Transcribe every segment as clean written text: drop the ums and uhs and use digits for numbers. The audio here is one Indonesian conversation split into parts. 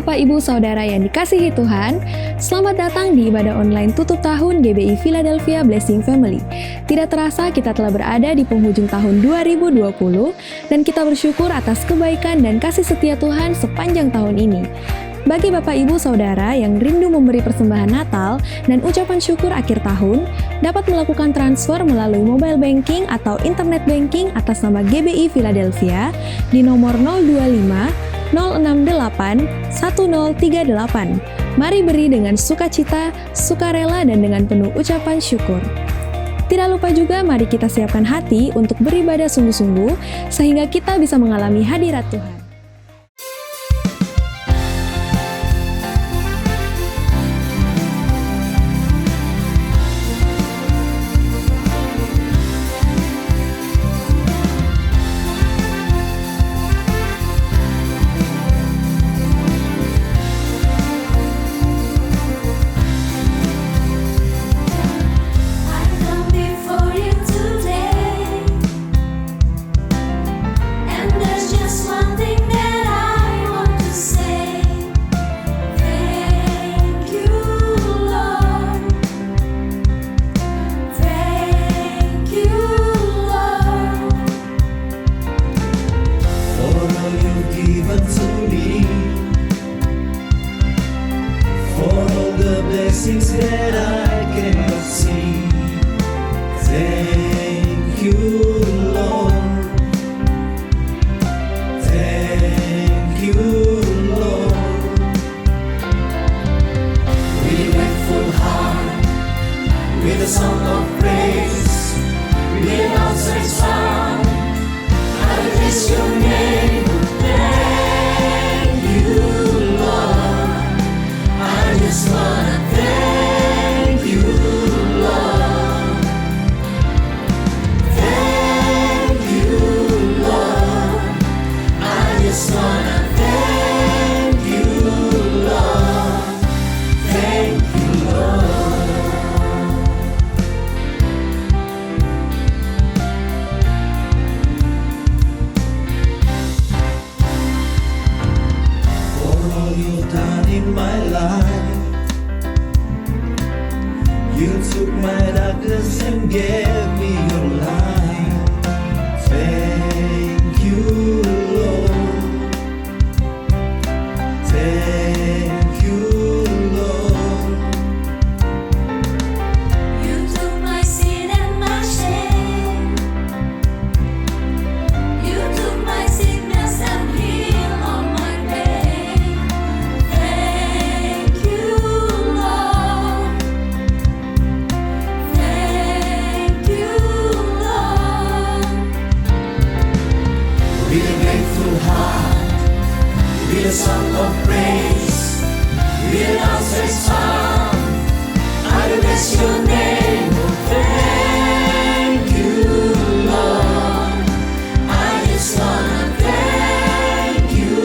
Bapak Ibu Saudara yang dikasihi Tuhan, selamat datang di ibadah online tutup tahun GBI Philadelphia Blessing Family. Tidak terasa kita telah berada di penghujung tahun 2020 dan kita bersyukur atas kebaikan dan kasih setia Tuhan sepanjang tahun ini. Bagi Bapak Ibu Saudara yang rindu memberi persembahan Natal dan ucapan syukur akhir tahun, dapat melakukan transfer melalui mobile banking atau internet banking atas nama GBI Philadelphia di nomor 025 068 1038. Mari beri dengan sukacita, sukarela, dan dengan penuh ucapan syukur. Tidak lupa juga mari kita siapkan hati untuk beribadah sungguh-sungguh sehingga kita bisa mengalami hadirat Tuhan. Blessings that I cannot see. Thank you, Lord. Thank you, Lord. With a grateful heart, with a song of praise, with an outstretched arm, I bless your name. Thank you, Lord. I just wanna thank you, Lord. Thank you, Lord. I just wanna thank you, Lord. Thank you, Lord. For all you've done in my life, you took my darkness and gave me your light. Thank you, Lord. Thank you, Lord. You took my sin and my shame. You took my sickness and healed all my pain. Thank you, Lord. Thank you, Lord. With a grateful heart, with a song of praise, with an outstretched arm, I bless your name. Thank you, Lord. I just wanna thank you,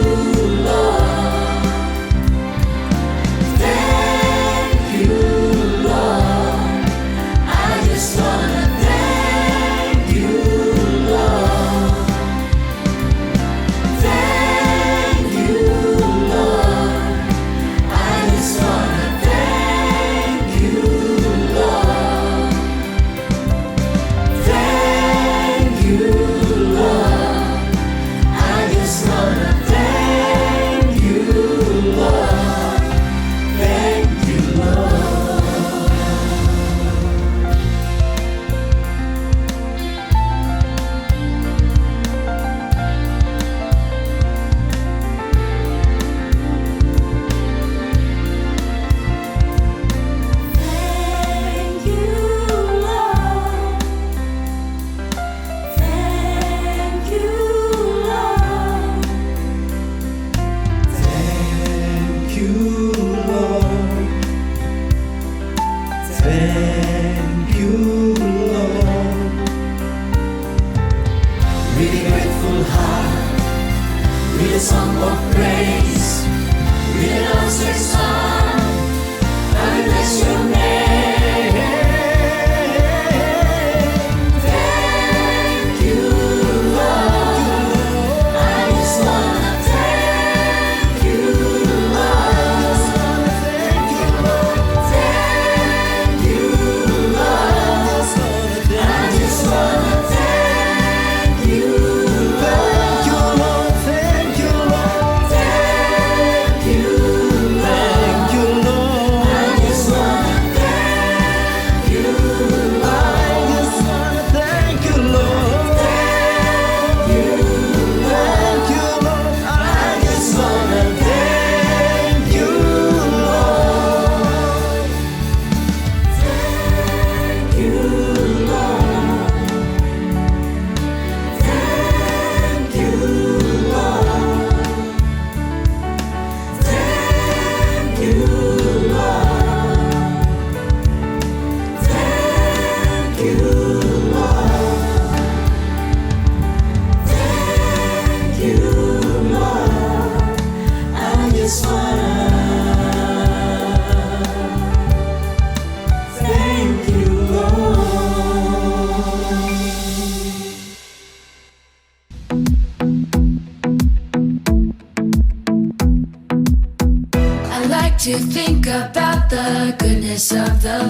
Lord. Thank you, Lord. I just wanna thank you, Lord. Thank you, Lord. I just wanna thank you, Lord. Thank you, Lord. I just wanna thank you, Lord. Thank you, Lord. Thank you, Lord. Thank you, Lord. Thank you, Lord. Thank you, Lord. With a grateful heart, with a song of praise, with an outstretched arm, I bless your name. Thank you, Lord. I just wanna thank you, Lord.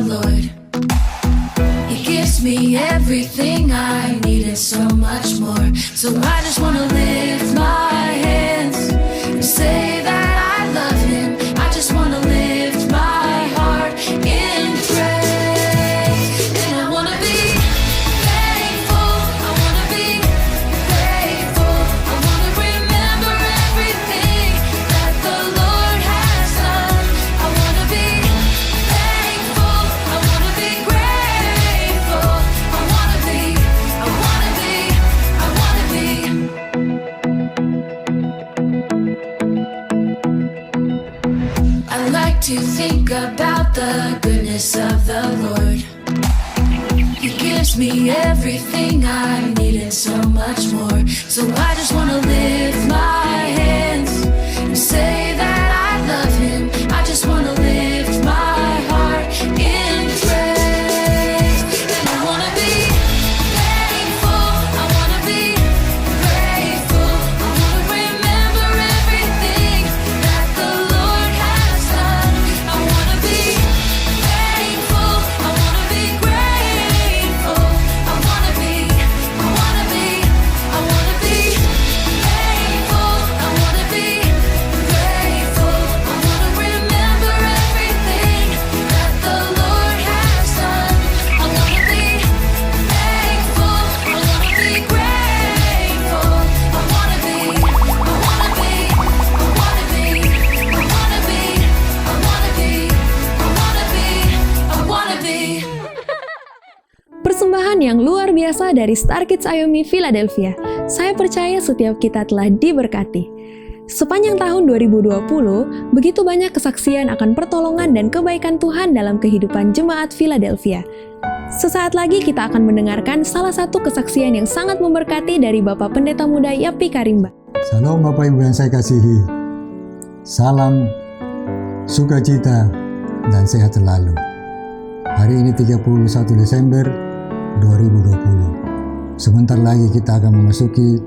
Lord. He gives me everything I need and so much more. So I just wanna lift my hands and say that I love Him. I just wanna lift my heart in praise. And I wanna be thankful. I wanna be grateful. I wanna remember everything that the Lord has done. I wanna be thankful. I wanna be grateful. I wanna be. I like to think about the goodness of the Lord. He gives me everything I need and so much more. So I just wanna lift my hands and say that I love Him. I just wanna lift my heart in praise. And I wanna be thankful. I wanna be grateful. I wanna remember everything that the Lord has done. I wanna be thankful. I wanna be grateful. I wanna be thankful. I wanna be grateful. I wanna remember everything that the Lord has done. I wanna be thankful. I wanna be grateful. I wanna be Persembahan yang luar biasa dari Star Kids Ayomi Philadelphia. Saya percaya setiap kita telah diberkati. Sepanjang tahun 2020, begitu banyak kesaksian akan pertolongan dan kebaikan Tuhan dalam kehidupan jemaat Philadelphia. Sesaat lagi kita akan mendengarkan salah satu kesaksian yang sangat memberkati dari Bapak Pendeta Muda Yapi Karimba. Salam Bapak Ibu yang saya kasihi. Salam sukacita dan sehat selalu. Hari ini 31 Desember 2020. Sebentar lagi kita akan memasuki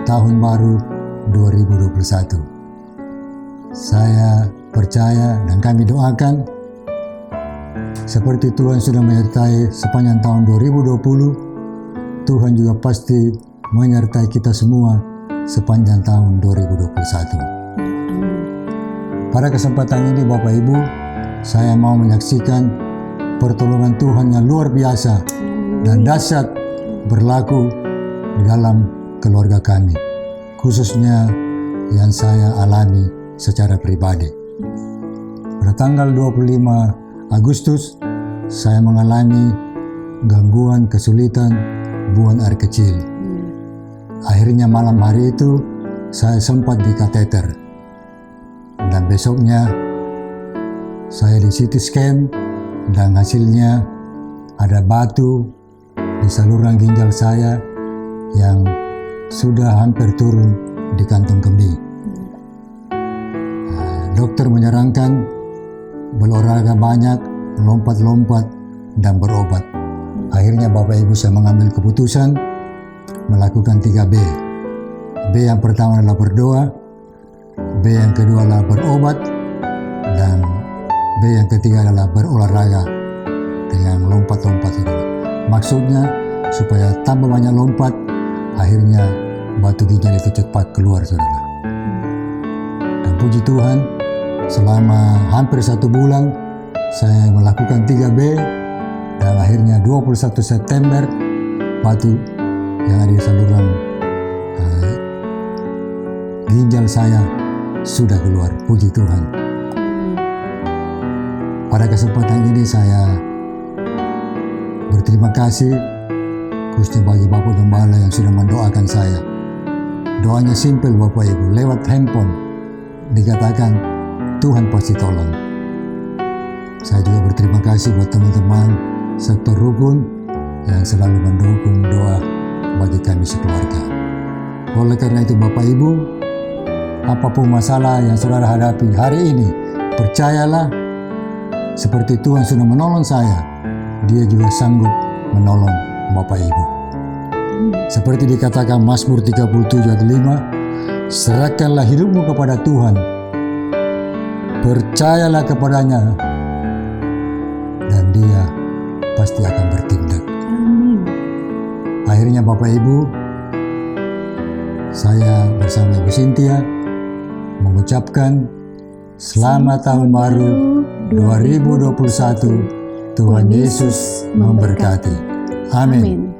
tahun baru 2021. Saya percaya dan kami doakan seperti Tuhan sudah menyertai sepanjang tahun 2020, Tuhan juga pasti menyertai kita semua sepanjang tahun 2021. Pada kesempatan ini Bapak Ibu, saya mau menyaksikan pertolongan Tuhan yang luar biasa dan dahsyat berlaku di dalam keluarga kami, khususnya yang saya alami secara pribadi. Pada tanggal 25 Agustus, saya mengalami gangguan kesulitan buang air kecil. Akhirnya malam hari itu, saya sempat di kateter. Dan besoknya, saya di CT scan dan hasilnya ada batu di saluran ginjal saya yang sudah hampir turun di kantung kemih. Dokter menyarankan berolahraga banyak, lompat-lompat, dan berobat. Akhirnya Bapak Ibu saya mengambil keputusan melakukan 3B. B yang pertama adalah berdoa, B yang kedua adalah berobat, dan B yang ketiga adalah berolahraga dengan lompat-lompat itu. Maksudnya supaya tambah banyak lompat, akhirnya batu ginjal itu cepat keluar, saudara. Dan puji Tuhan, selama hampir 1 bulan saya melakukan 3B dan akhirnya 21 September batu yang ada di saluran ginjal saya sudah keluar. Puji Tuhan. Pada kesempatan ini saya berterima kasih khususnya bagi Bapak Gembala yang sudah mendoakan saya. Doanya simpel Bapak Ibu, lewat handphone dikatakan Tuhan pasti tolong. Saya juga berterima kasih buat teman-teman sektor rukun yang selalu mendukung doa bagi kami sekeluarga. Oleh karena itu Bapak Ibu, apapun masalah yang saudara hadapi hari ini, percayalah seperti Tuhan sudah menolong saya, Dia juga sanggup menolong Bapak Ibu. Seperti dikatakan Mazmur 37 ayat 5, serahkanlah hidupmu kepada Tuhan, percayalah kepadanya, dan Dia pasti akan bertindak. Amin. Akhirnya Bapak Ibu, saya bersama Ibu Cynthia mengucapkan Selamat Tahun Baru 2021. Tuhan Yesus memberkati. Amin.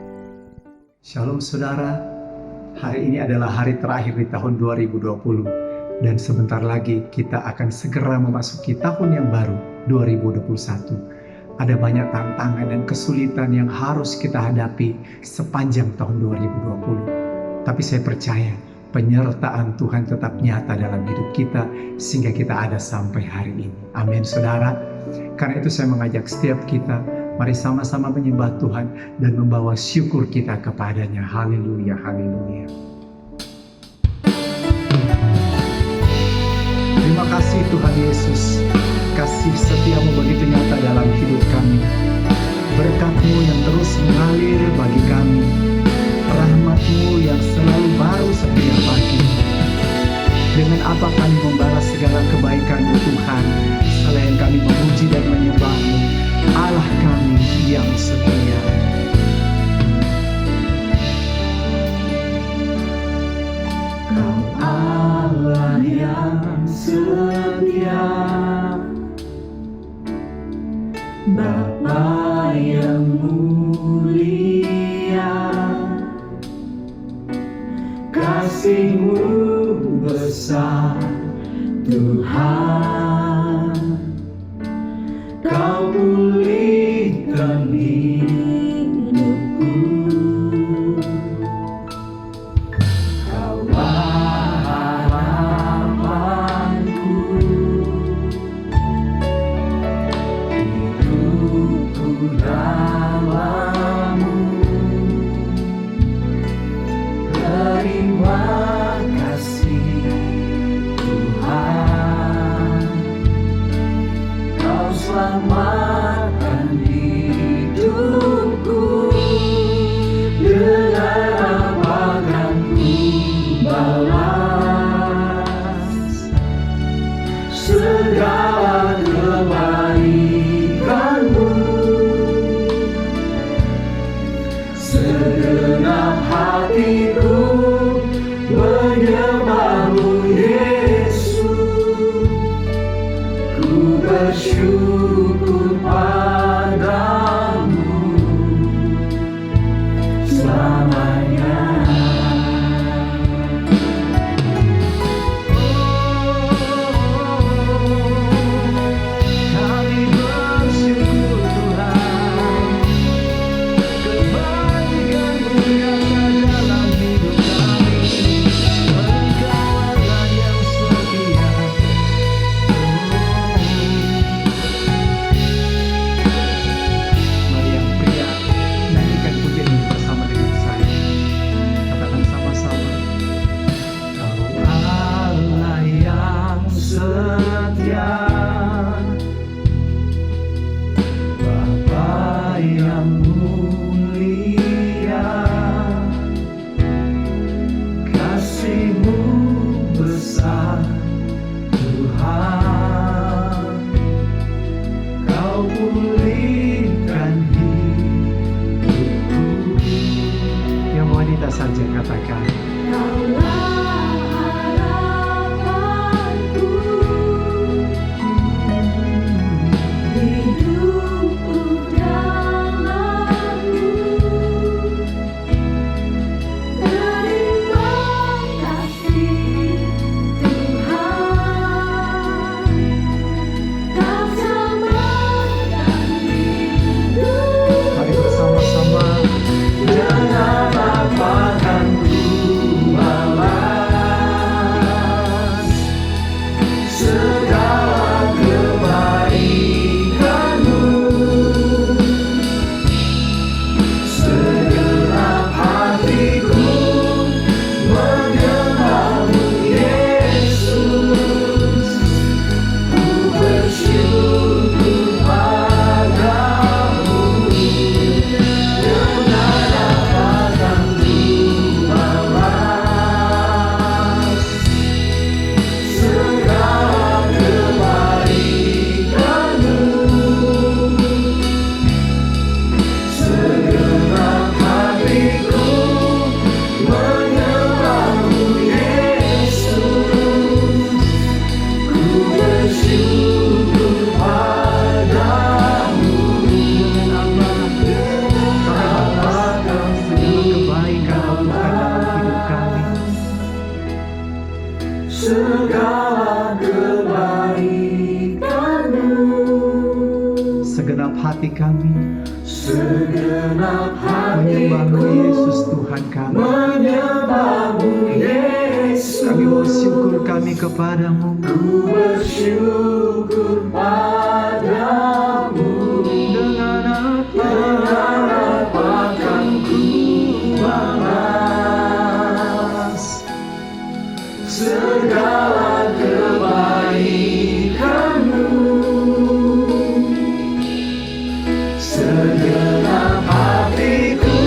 Shalom saudara, hari ini adalah hari terakhir di tahun 2020 dan sebentar lagi kita akan segera memasuki tahun yang baru 2021. Ada banyak tantangan dan kesulitan yang harus kita hadapi sepanjang tahun 2020. Tapi saya percaya penyertaan Tuhan tetap nyata dalam hidup kita sehingga kita ada sampai hari ini. Amin saudara. Karena itu saya mengajak setiap kita, mari sama-sama menyembah Tuhan dan membawa syukur kita kepadanya. Haleluya, haleluya. Terima kasih Tuhan Yesus. Kasih setiamu begitu nyata dalam hidup kami. Berkat-Mu yang terus mengalir bagi kami. Rahmat-Mu yang selalu baru setiap pagi. Dengan apa kami membalas segala kebaikan-Mu Tuhan, selain kami memuji dan menyembah-Mu, Allah kami yang setia. Kau Allah yang setia, Bapa yang mulia, kasih-Mu besar Tuhan. Kau pulihkan hidupku, Kaulah harapanku, hidupku dalam-Mu. Terima kasih Tuhan, Kau selamatkan hidupku. Dengan apa kan ku balas segala kebaikan-Mu? menyembahmu Yesus Tuhan kami. menyembahmu Yesus. Kami bersyukur kami kepadamu. Ku bersyukur padamu. Dengan apa kan ku balas segala kebaikanmu. Segenap hatiku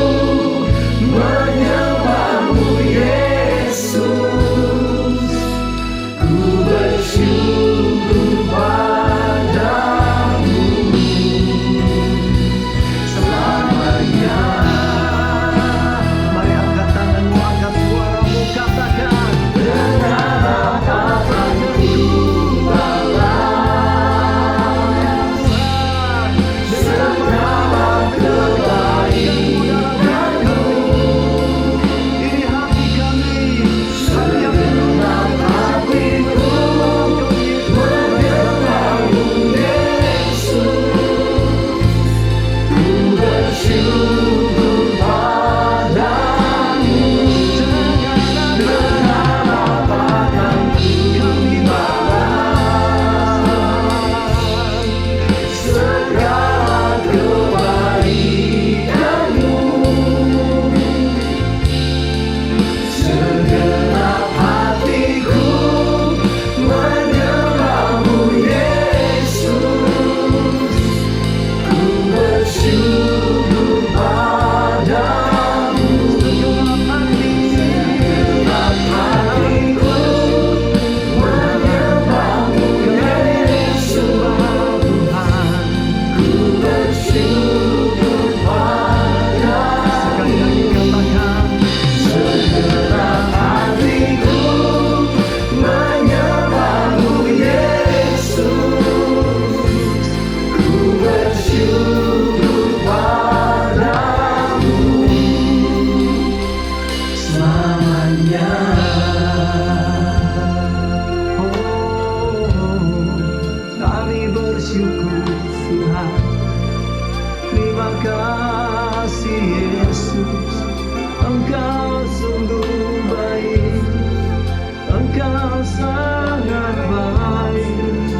menyembahmu Yesus. Ku bersyukur padamu selamanya. Mari angkat tanganmu, angkat suaramu, katakan. Dengan apa kan ku balas segala kebaikanmu. Ini hati kami, hati yang Segenap hatiku menyembahmu Yesus. Ku bersyukur padamu. Dengan apa kan ku balas segala kebaikanmu. Segenap hatiku menyembahmu Yesus. Ku bersyukur padamu. Segenap hatiku menyembahmu Yesus. Ku bersyukur padamu. sekali lagi katakan. Segenap hatiku menyembahmu Yesus. Ku bersyukur padamu selamanya. Kami bersyukur Tuhan. Terima kasih Yesus. Engkau sungguh baik. Engkau sangat baik.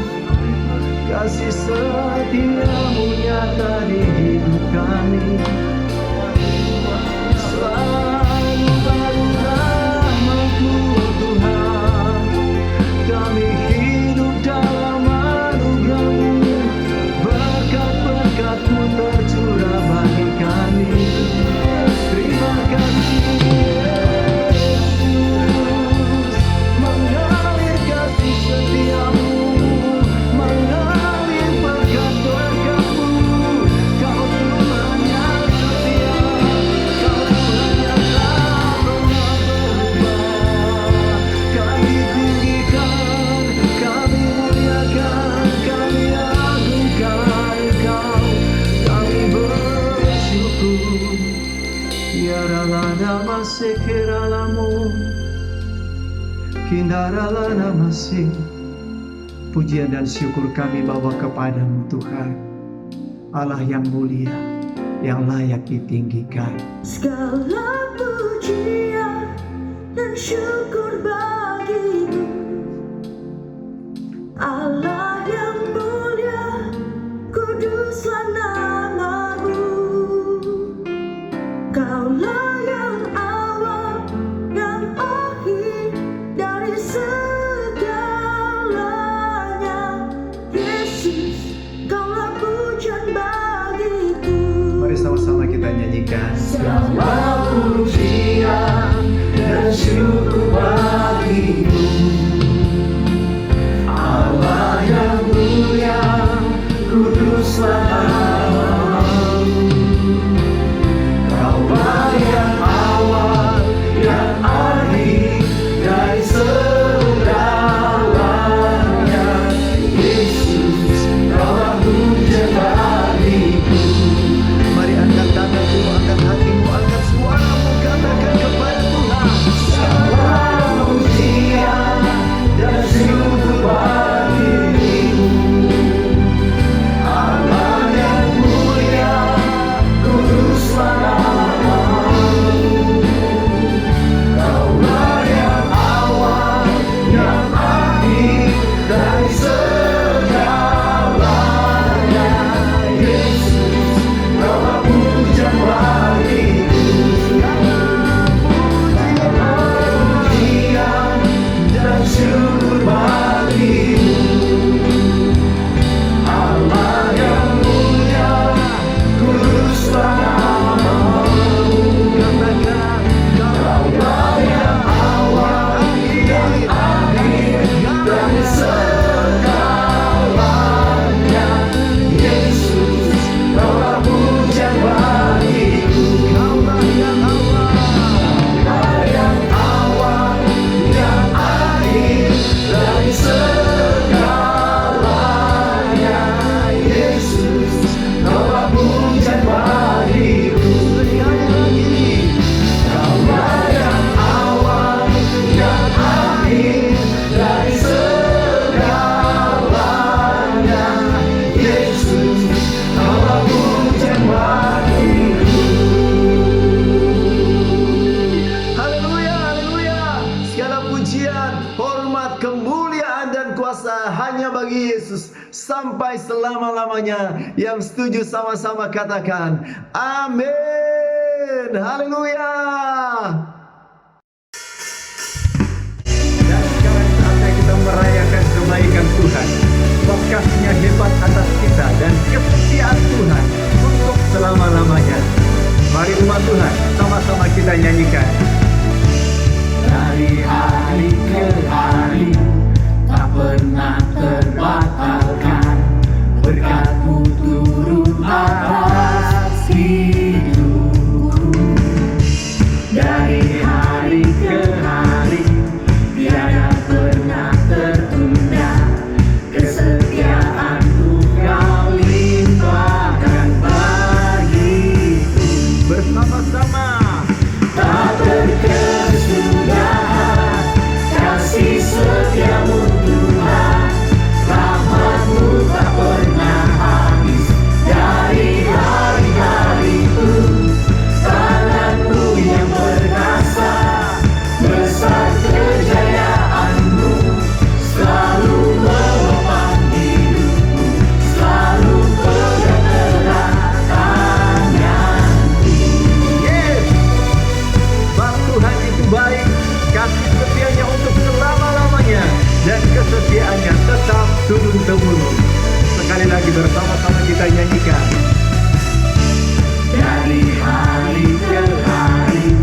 Kasih setiamu nyata di hidup kami. Selalu baru rahmat-Mu Tuhan. Kami hidup dalam anugerah-Mu. Berkat-berkat-Mu tercurah bagi kami. Terima kasih Yesus. Mengalir kasih setiamu, mengalir berkat-berkat-Mu. Kau Tuhan yang setia, Kau Tuhan yang tak pernah berubah. Kami tinggikan, kami muliakan, kami agungkan Engkau. Kami bersyukur. Yaralana masekeralamu, kindaralana masih. Pujian dan syukur kami bawa kepadamu Tuhan, Allah yang mulia, yang layak ditinggikan. Segala pujian dan syukur bagimu, Allah yang mulia, kuduslah nama-Mu. Kaulah yang awal, yang akhir dari segalanya. Yesus, Kaulah pujian bagiku. Mari sama-sama kita nyanyikan. Segala pujian dan syukur bagimu, Allah yang mulia, kuduslah nama-Mu. Kaulah yang awal, yang akhir dari segalanya. Yesus, Kaulah pujian bagiku. Mari angkat tanganmu, angkat hatimu, angkat suaramu, katakan kepada Tuhan. Segala pujian dan syukur bagimu, Allah sampai selama-lamanya. Yang setuju sama-sama katakan amin. Haleluya. Dan sekarang saatnya kita merayakan kebaikan Tuhan. Sebab kasih-Nya hebat atas kita dan kesetiaan Tuhan untuk selama-lamanya. Mari umat Tuhan, sama-sama kita nyanyikan. Dari hari ke hari tak pernah terbatalkan, berkat-Mu turun atas hidupku. Dari hari ke hari tiada pernah tertunda, kesetiaan-Mu Kau limpahkan bagiku. Bersama-sama. Tak berkesudahan kasih setia-Mu Tuhan, rahmat-Mu tak pernah habis dari hari-hariku. Tangan-Mu yang perkasa, besar kejayaan-Mu, selalu menopang hidupku, selalu pegang erat tanganku. Yes. Sebab Tuhan itu baik, kasih setianya untuk selama-lamanya, dan kesetiaannya tetap turun-temurun. Sekali lagi bersama-sama kita nyanyikan. Dari hari ke hari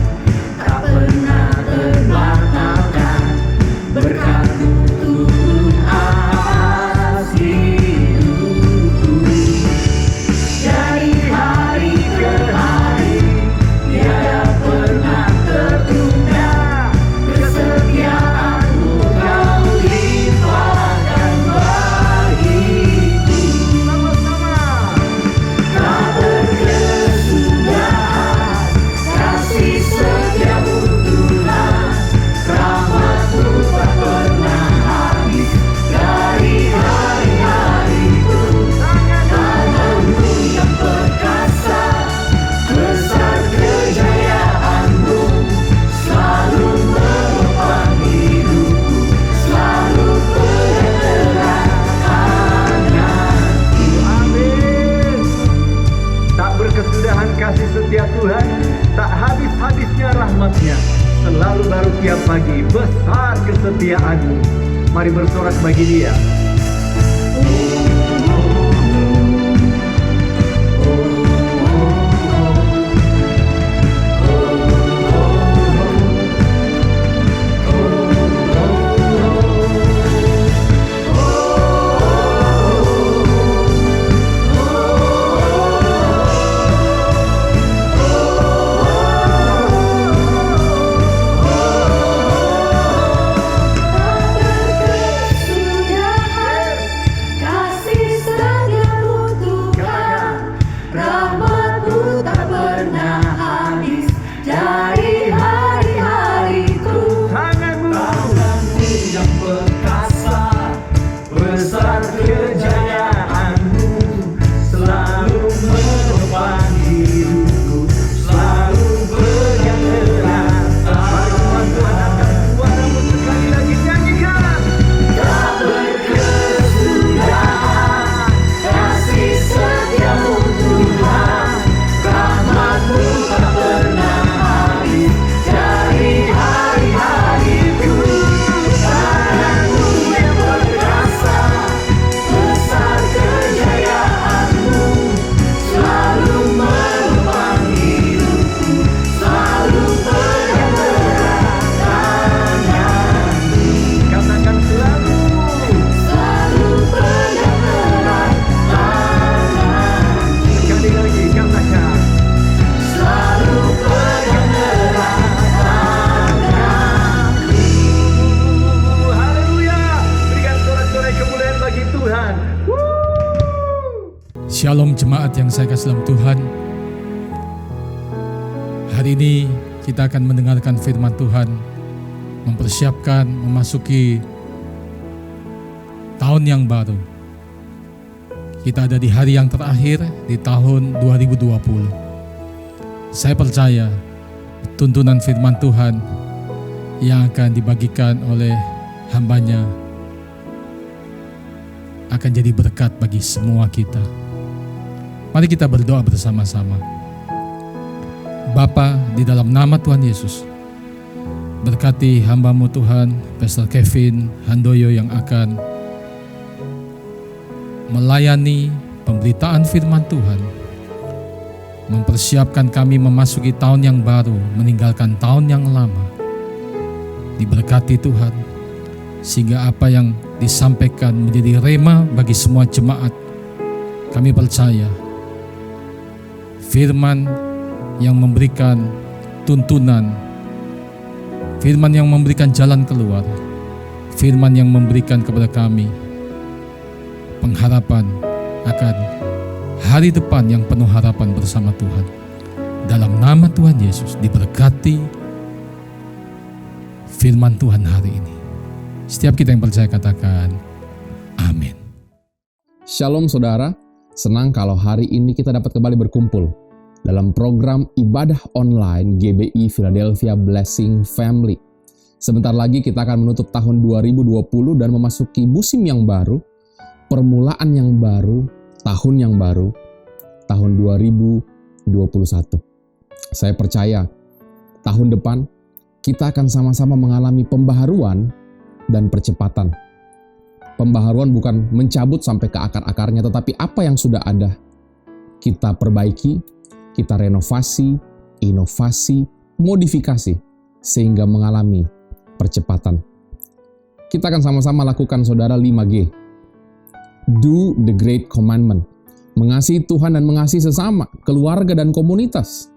tak pernah terbatalkan, berkat-Mu turun atas hidupku. Dari hari ke hari tiada pernah tertunda, kesetiaan-Mu Kau limpahkan bagiku. Sama-sama. Tak berkesudahan kasih setia-Mu Tuhan, rahmat-Mu tak pernah habis dari hari-hariku. Tangan-Mu yang perkasa, besar kejayaan-Mu, selalu menopang hidupku, selalu pegang erat tanganku. Amin. Tak berkesudahan kasih setia Tuhan, tak habis-habisnya rahmat-Nya, selalu baru tiap pagi, besar kesetiaan-Mu. Mari bersorak bagi Dia. Kasih setiamu Tuhan, rahmat-Mu tak pernah habis dari hari-hariku. Tangan-Mu yang perkasa, besar kejayaan-Mu, selalu menopang hidupku, selalu pegang erat. Mari umat Tuhan angkat suaramu sekali lagi nyanyikan. Tak berkesudahan kasih setia-Mu Tuhan, rahmat-Mu tak pernah habis dari hari-hariku. Tangan-Mu yang perkasa, besar kejayaan-Mu, selalu menopang hidupku, selalu pegang erat tanganku. Katakan selalu. Selalu pegang erat tanganku. Sekali lagi katakan. Selalu pegang erat tanganku. Haleluya. Berikan sorak-sorai kemuliaan bagi Tuhan. Shalom jemaat yang saya kasih dalam Tuhan. Hari ini kita akan mendengarkan firman Tuhan, mempersiapkan memasuki tahun yang baru. Kita ada di hari yang terakhir di tahun 2020. Saya percaya tuntunan firman Tuhan yang akan dibagikan oleh hambanya akan jadi berkat bagi semua kita. Mari kita berdoa bersama-sama. Bapa, di dalam nama Tuhan Yesus, berkati hamba-Mu Tuhan, Pastor Kevin Handoyo yang akan melayani pemberitaan firman Tuhan, mempersiapkan kami memasuki tahun yang baru, meninggalkan tahun yang lama. Diberkati Tuhan, sehingga apa yang disampaikan menjadi rema bagi semua jemaat. Kami percaya firman yang memberikan tuntunan, firman yang memberikan jalan keluar, firman yang memberikan kepada kami pengharapan akan hari depan yang penuh harapan bersama Tuhan. Dalam nama Tuhan Yesus, diberkati firman Tuhan hari ini. Setiap kita yang percaya katakan amin. Shalom saudara, senang kalau hari ini kita dapat kembali berkumpul dalam program ibadah online GBI Philadelphia Blessing Family. Sebentar lagi kita akan menutup tahun 2020 dan memasuki musim yang baru, permulaan yang baru, tahun yang baru, tahun 2021. Saya percaya tahun depan kita akan sama-sama mengalami pembaharuan dan percepatan. Pembaharuan bukan mencabut sampai ke akar-akarnya, tetapi apa yang sudah ada kita perbaiki, kita renovasi, inovasi, modifikasi, sehingga mengalami percepatan. Kita akan sama-sama lakukan saudara 5G. Do the Great Commandment. Mengasihi Tuhan dan mengasihi sesama, keluarga dan komunitas.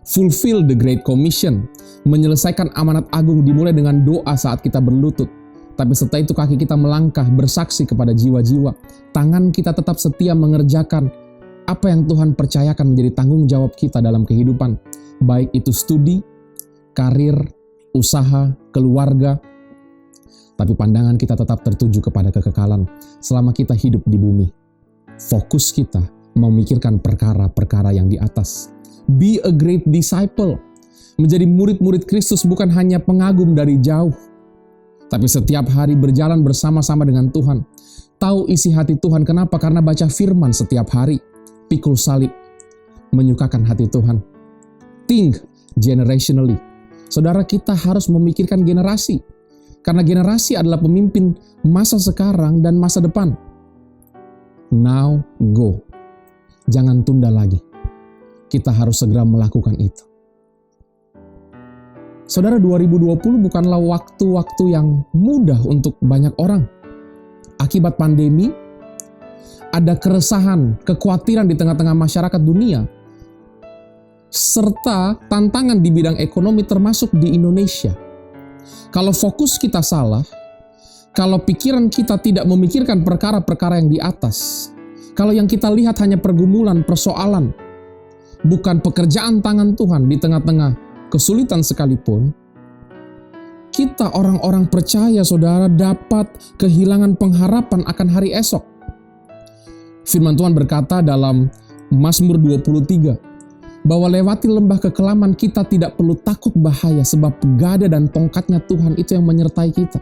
Fulfill the Great Commission. Menyelesaikan amanat agung dimulai dengan doa saat kita berlutut. Tapi setelah itu kaki kita melangkah bersaksi kepada jiwa-jiwa. Tangan kita tetap setia mengerjakan apa yang Tuhan percayakan menjadi tanggung jawab kita dalam kehidupan. Baik itu studi, karir, usaha, keluarga. Tapi pandangan kita tetap tertuju kepada kekekalan selama kita hidup di bumi. Fokus kita memikirkan perkara-perkara yang di atas. Be a great disciple. Menjadi murid-murid Kristus bukan hanya pengagum dari jauh, tapi setiap hari berjalan bersama-sama dengan Tuhan. Tahu isi hati Tuhan. Kenapa? Karena baca firman setiap hari. Pikul salib, menyukakan hati Tuhan. Think generationally. Saudara, kita harus memikirkan generasi. Karena generasi adalah pemimpin masa sekarang dan masa depan. Now go. Jangan tunda lagi. Kita harus segera melakukan itu. Saudara, 2020 bukanlah waktu-waktu yang mudah untuk banyak orang. Akibat pandemi, ada keresahan, kekhawatiran di tengah-tengah masyarakat dunia, serta tantangan di bidang ekonomi termasuk di Indonesia. Kalau fokus kita salah, kalau pikiran kita tidak memikirkan perkara-perkara yang di atas, kalau yang kita lihat hanya pergumulan, persoalan, bukan pekerjaan tangan Tuhan di tengah-tengah kesulitan sekalipun, kita orang-orang percaya saudara dapat kehilangan pengharapan akan hari esok. Firman Tuhan berkata dalam Mazmur 23, bahwa lewati lembah kekelaman kita tidak perlu takut bahaya sebab gada dan tongkatnya Tuhan itu yang menyertai kita.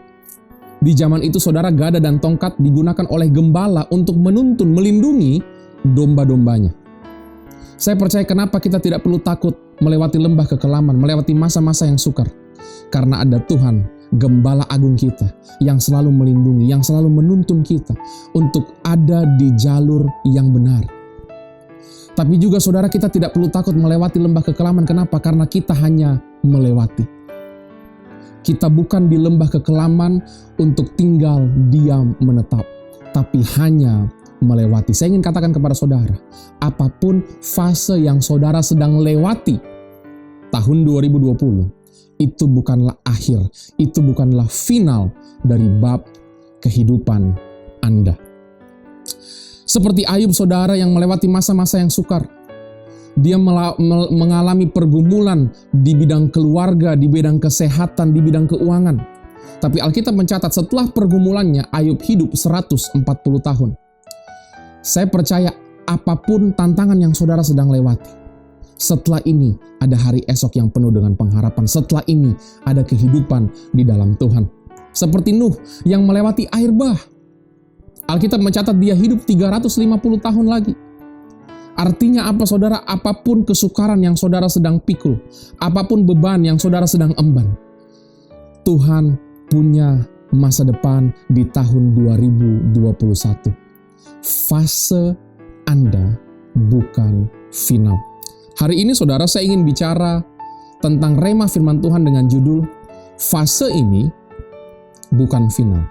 Di zaman itu saudara, gada dan tongkat digunakan oleh gembala untuk menuntun, melindungi domba-dombanya. Saya percaya kenapa kita tidak perlu takut melewati lembah kekelaman, melewati masa-masa yang sukar. Karena ada Tuhan, Gembala Agung kita, yang selalu melindungi, yang selalu menuntun kita untuk ada di jalur yang benar. Tapi juga saudara, kita tidak perlu takut melewati lembah kekelaman. Kenapa? Karena kita hanya melewati. Kita bukan di lembah kekelaman untuk tinggal diam menetap, tapi hanya melewati. Saya ingin katakan kepada saudara, apapun fase yang saudara sedang lewati tahun 2020, itu bukanlah akhir, itu bukanlah final dari bab kehidupan Anda. Seperti Ayub saudara yang melewati masa-masa yang sukar. Dia mengalami pergumulan di bidang keluarga, di bidang kesehatan, di bidang keuangan. Tapi Alkitab mencatat setelah pergumulannya, Ayub hidup 140 tahun. Saya percaya apapun tantangan yang saudara sedang lewati, setelah ini ada hari esok yang penuh dengan pengharapan. Setelah ini ada kehidupan di dalam Tuhan. Seperti Nuh yang melewati air bah. Alkitab mencatat dia hidup 350 tahun lagi. Artinya apa saudara? Apapun kesukaran yang saudara sedang pikul, apapun beban yang saudara sedang emban, Tuhan punya masa depan di tahun 2021. Fase Anda bukan final. Hari ini saudara, saya ingin bicara tentang rema firman Tuhan dengan judul fase ini bukan final.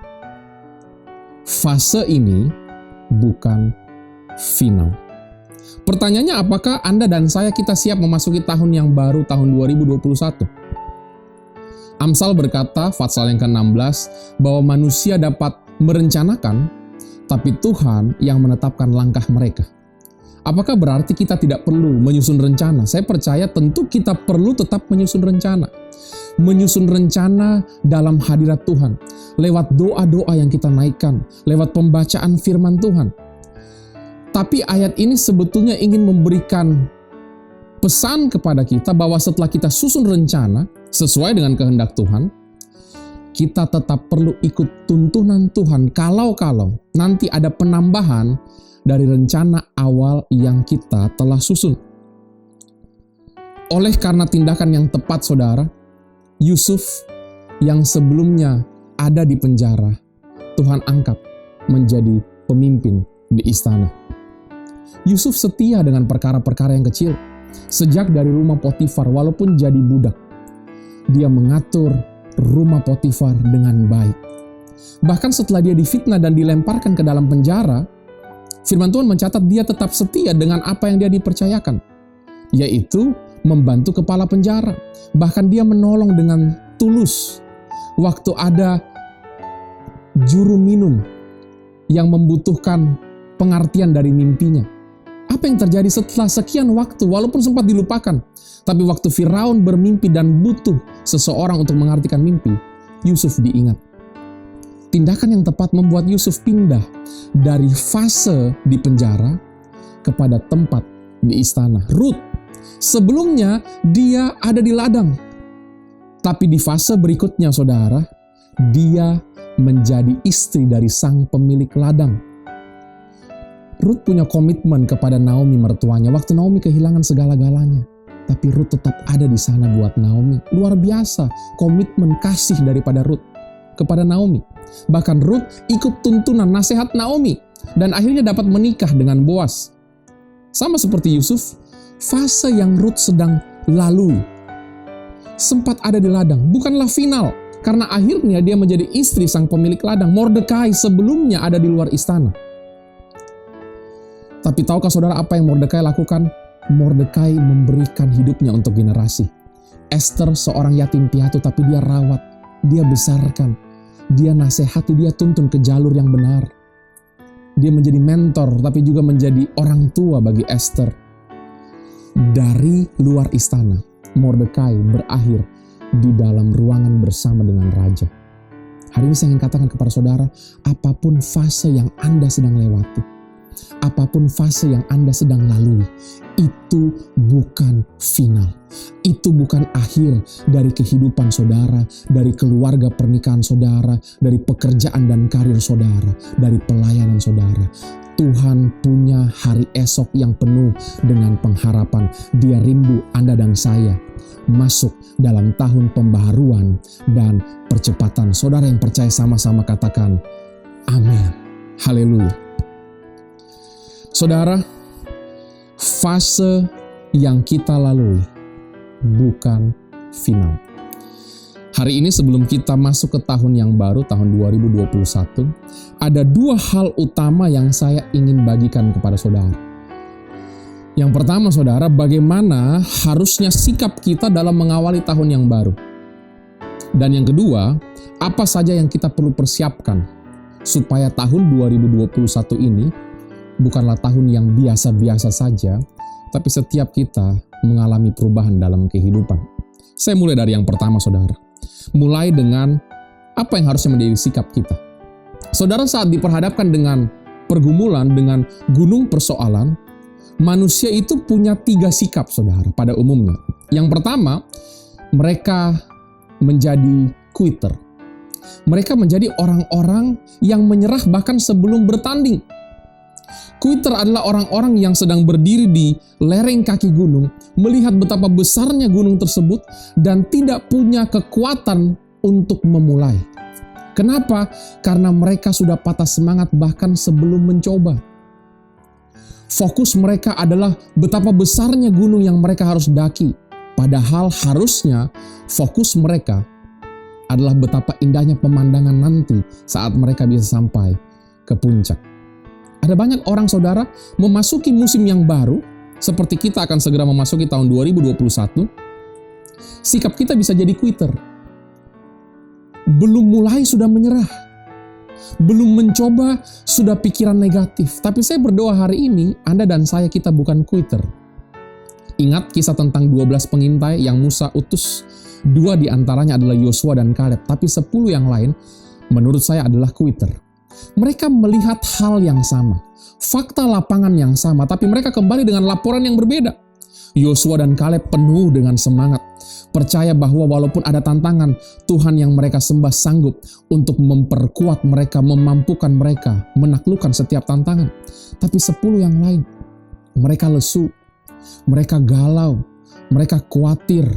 Fase ini bukan final. Pertanyaannya, apakah Anda dan saya kita siap memasuki tahun yang baru, tahun 2021? Amsal berkata, pasal yang ke-16, bahwa manusia dapat merencanakan, tapi Tuhan yang menetapkan langkah mereka. Apakah berarti kita tidak perlu menyusun rencana? Saya percaya tentu kita perlu tetap menyusun rencana. Menyusun rencana dalam hadirat Tuhan. Lewat doa-doa yang kita naikkan. Lewat pembacaan firman Tuhan. Tapi ayat ini sebetulnya ingin memberikan pesan kepada kita bahwa setelah kita susun rencana sesuai dengan kehendak Tuhan, kita tetap perlu ikut tuntunan Tuhan kalau nanti ada penambahan dari rencana awal yang kita telah susun. Oleh karena tindakan yang tepat saudara, Yusuf yang sebelumnya ada di penjara, Tuhan angkat menjadi pemimpin di istana. Yusuf setia dengan perkara-perkara yang kecil. Sejak dari rumah Potifar, walaupun jadi budak, dia mengatur rumah Potifar dengan baik. Bahkan setelah dia difitnah dan dilemparkan ke dalam penjara, firman Tuhan mencatat dia tetap setia dengan apa yang dia dipercayakan, yaitu membantu kepala penjara. Bahkan dia menolong dengan tulus waktu ada juru minum yang membutuhkan pengertian dari mimpinya. Apa yang terjadi setelah sekian waktu, walaupun sempat dilupakan, tapi waktu Firaun bermimpi dan butuh seseorang untuk mengartikan mimpi, Yusuf diingat. Tindakan yang tepat membuat Yusuf pindah dari fase di penjara kepada tempat di istana. Ruth, sebelumnya dia ada di ladang, tapi di fase berikutnya saudara, dia menjadi istri dari sang pemilik ladang. Ruth punya komitmen kepada Naomi mertuanya waktu Naomi kehilangan segala-galanya. Tapi Ruth tetap ada di sana buat Naomi. Luar biasa komitmen kasih daripada Ruth kepada Naomi. Bahkan Ruth ikut tuntunan nasihat Naomi dan akhirnya dapat menikah dengan Boaz. Sama seperti Yusuf, fase yang Ruth sedang lalui. Sempat ada di ladang, bukanlah final. Karena akhirnya dia menjadi istri sang pemilik ladang. Mordekai sebelumnya ada di luar istana. Tapi tahukah saudara apa yang Mordekai lakukan? Mordekai memberikan hidupnya untuk generasi. Esther seorang yatim piatu tapi dia rawat, dia besarkan, dia nasihati, dia tuntun ke jalur yang benar. Dia menjadi mentor tapi juga menjadi orang tua bagi Esther. Dari luar istana, Mordekai berakhir di dalam ruangan bersama dengan raja. Hari ini saya ingin katakan kepada saudara, apapun fase yang Anda sedang lewati, apapun fase yang Anda sedang lalui, itu bukan final. Itu bukan akhir dari kehidupan saudara, dari keluarga pernikahan saudara, dari pekerjaan dan karir saudara, dari pelayanan saudara. Tuhan punya hari esok yang penuh dengan pengharapan. Dia rindu Anda dan saya masuk dalam tahun pembaharuan dan percepatan. Saudara yang percaya sama-sama katakan, amin. Haleluya. Saudara, fase yang kita lalui bukan final. Hari ini sebelum kita masuk ke tahun yang baru, tahun 2021, ada dua hal utama yang saya ingin bagikan kepada saudara. Yang pertama saudara, bagaimana harusnya sikap kita dalam mengawali tahun yang baru. Dan yang kedua, apa saja yang kita perlu persiapkan supaya tahun 2021 ini bukanlah tahun yang biasa-biasa saja, tapi setiap kita mengalami perubahan dalam kehidupan. Saya mulai dari yang pertama, saudara. Mulai dengan apa yang harusnya menjadi sikap kita. Saudara, saat diperhadapkan dengan pergumulan, dengan gunung persoalan, manusia itu punya 3 sikap, saudara, pada umumnya. Yang pertama, mereka menjadi quitter. Mereka menjadi orang-orang yang menyerah bahkan sebelum bertanding. Quitter adalah orang-orang yang sedang berdiri di lereng kaki gunung, melihat betapa besarnya gunung tersebut dan tidak punya kekuatan untuk memulai. Kenapa? Karena mereka sudah patah semangat bahkan sebelum mencoba. Fokus mereka adalah betapa besarnya gunung yang mereka harus daki. Padahal harusnya fokus mereka adalah betapa indahnya pemandangan nanti saat mereka bisa sampai ke puncak. Ada banyak orang saudara memasuki musim yang baru, seperti kita akan segera memasuki tahun 2021, sikap kita bisa jadi quitter. Belum mulai sudah menyerah. Belum mencoba, sudah pikiran negatif. Tapi saya berdoa hari ini, Anda dan saya kita bukan quitter. Ingat kisah tentang 12 pengintai yang Musa utus. 2 di antaranya adalah Yosua dan Kaleb. Tapi 10 yang lain, menurut saya adalah quitter. Mereka melihat hal yang sama. Fakta lapangan yang sama. Tapi mereka kembali dengan laporan yang berbeda. Yosua dan Kaleb penuh dengan semangat. Percaya bahwa walaupun ada tantangan, Tuhan yang mereka sembah sanggup untuk memperkuat mereka, memampukan mereka, menaklukkan setiap tantangan. Tapi 10 yang lain, mereka lesu, mereka galau, mereka khawatir,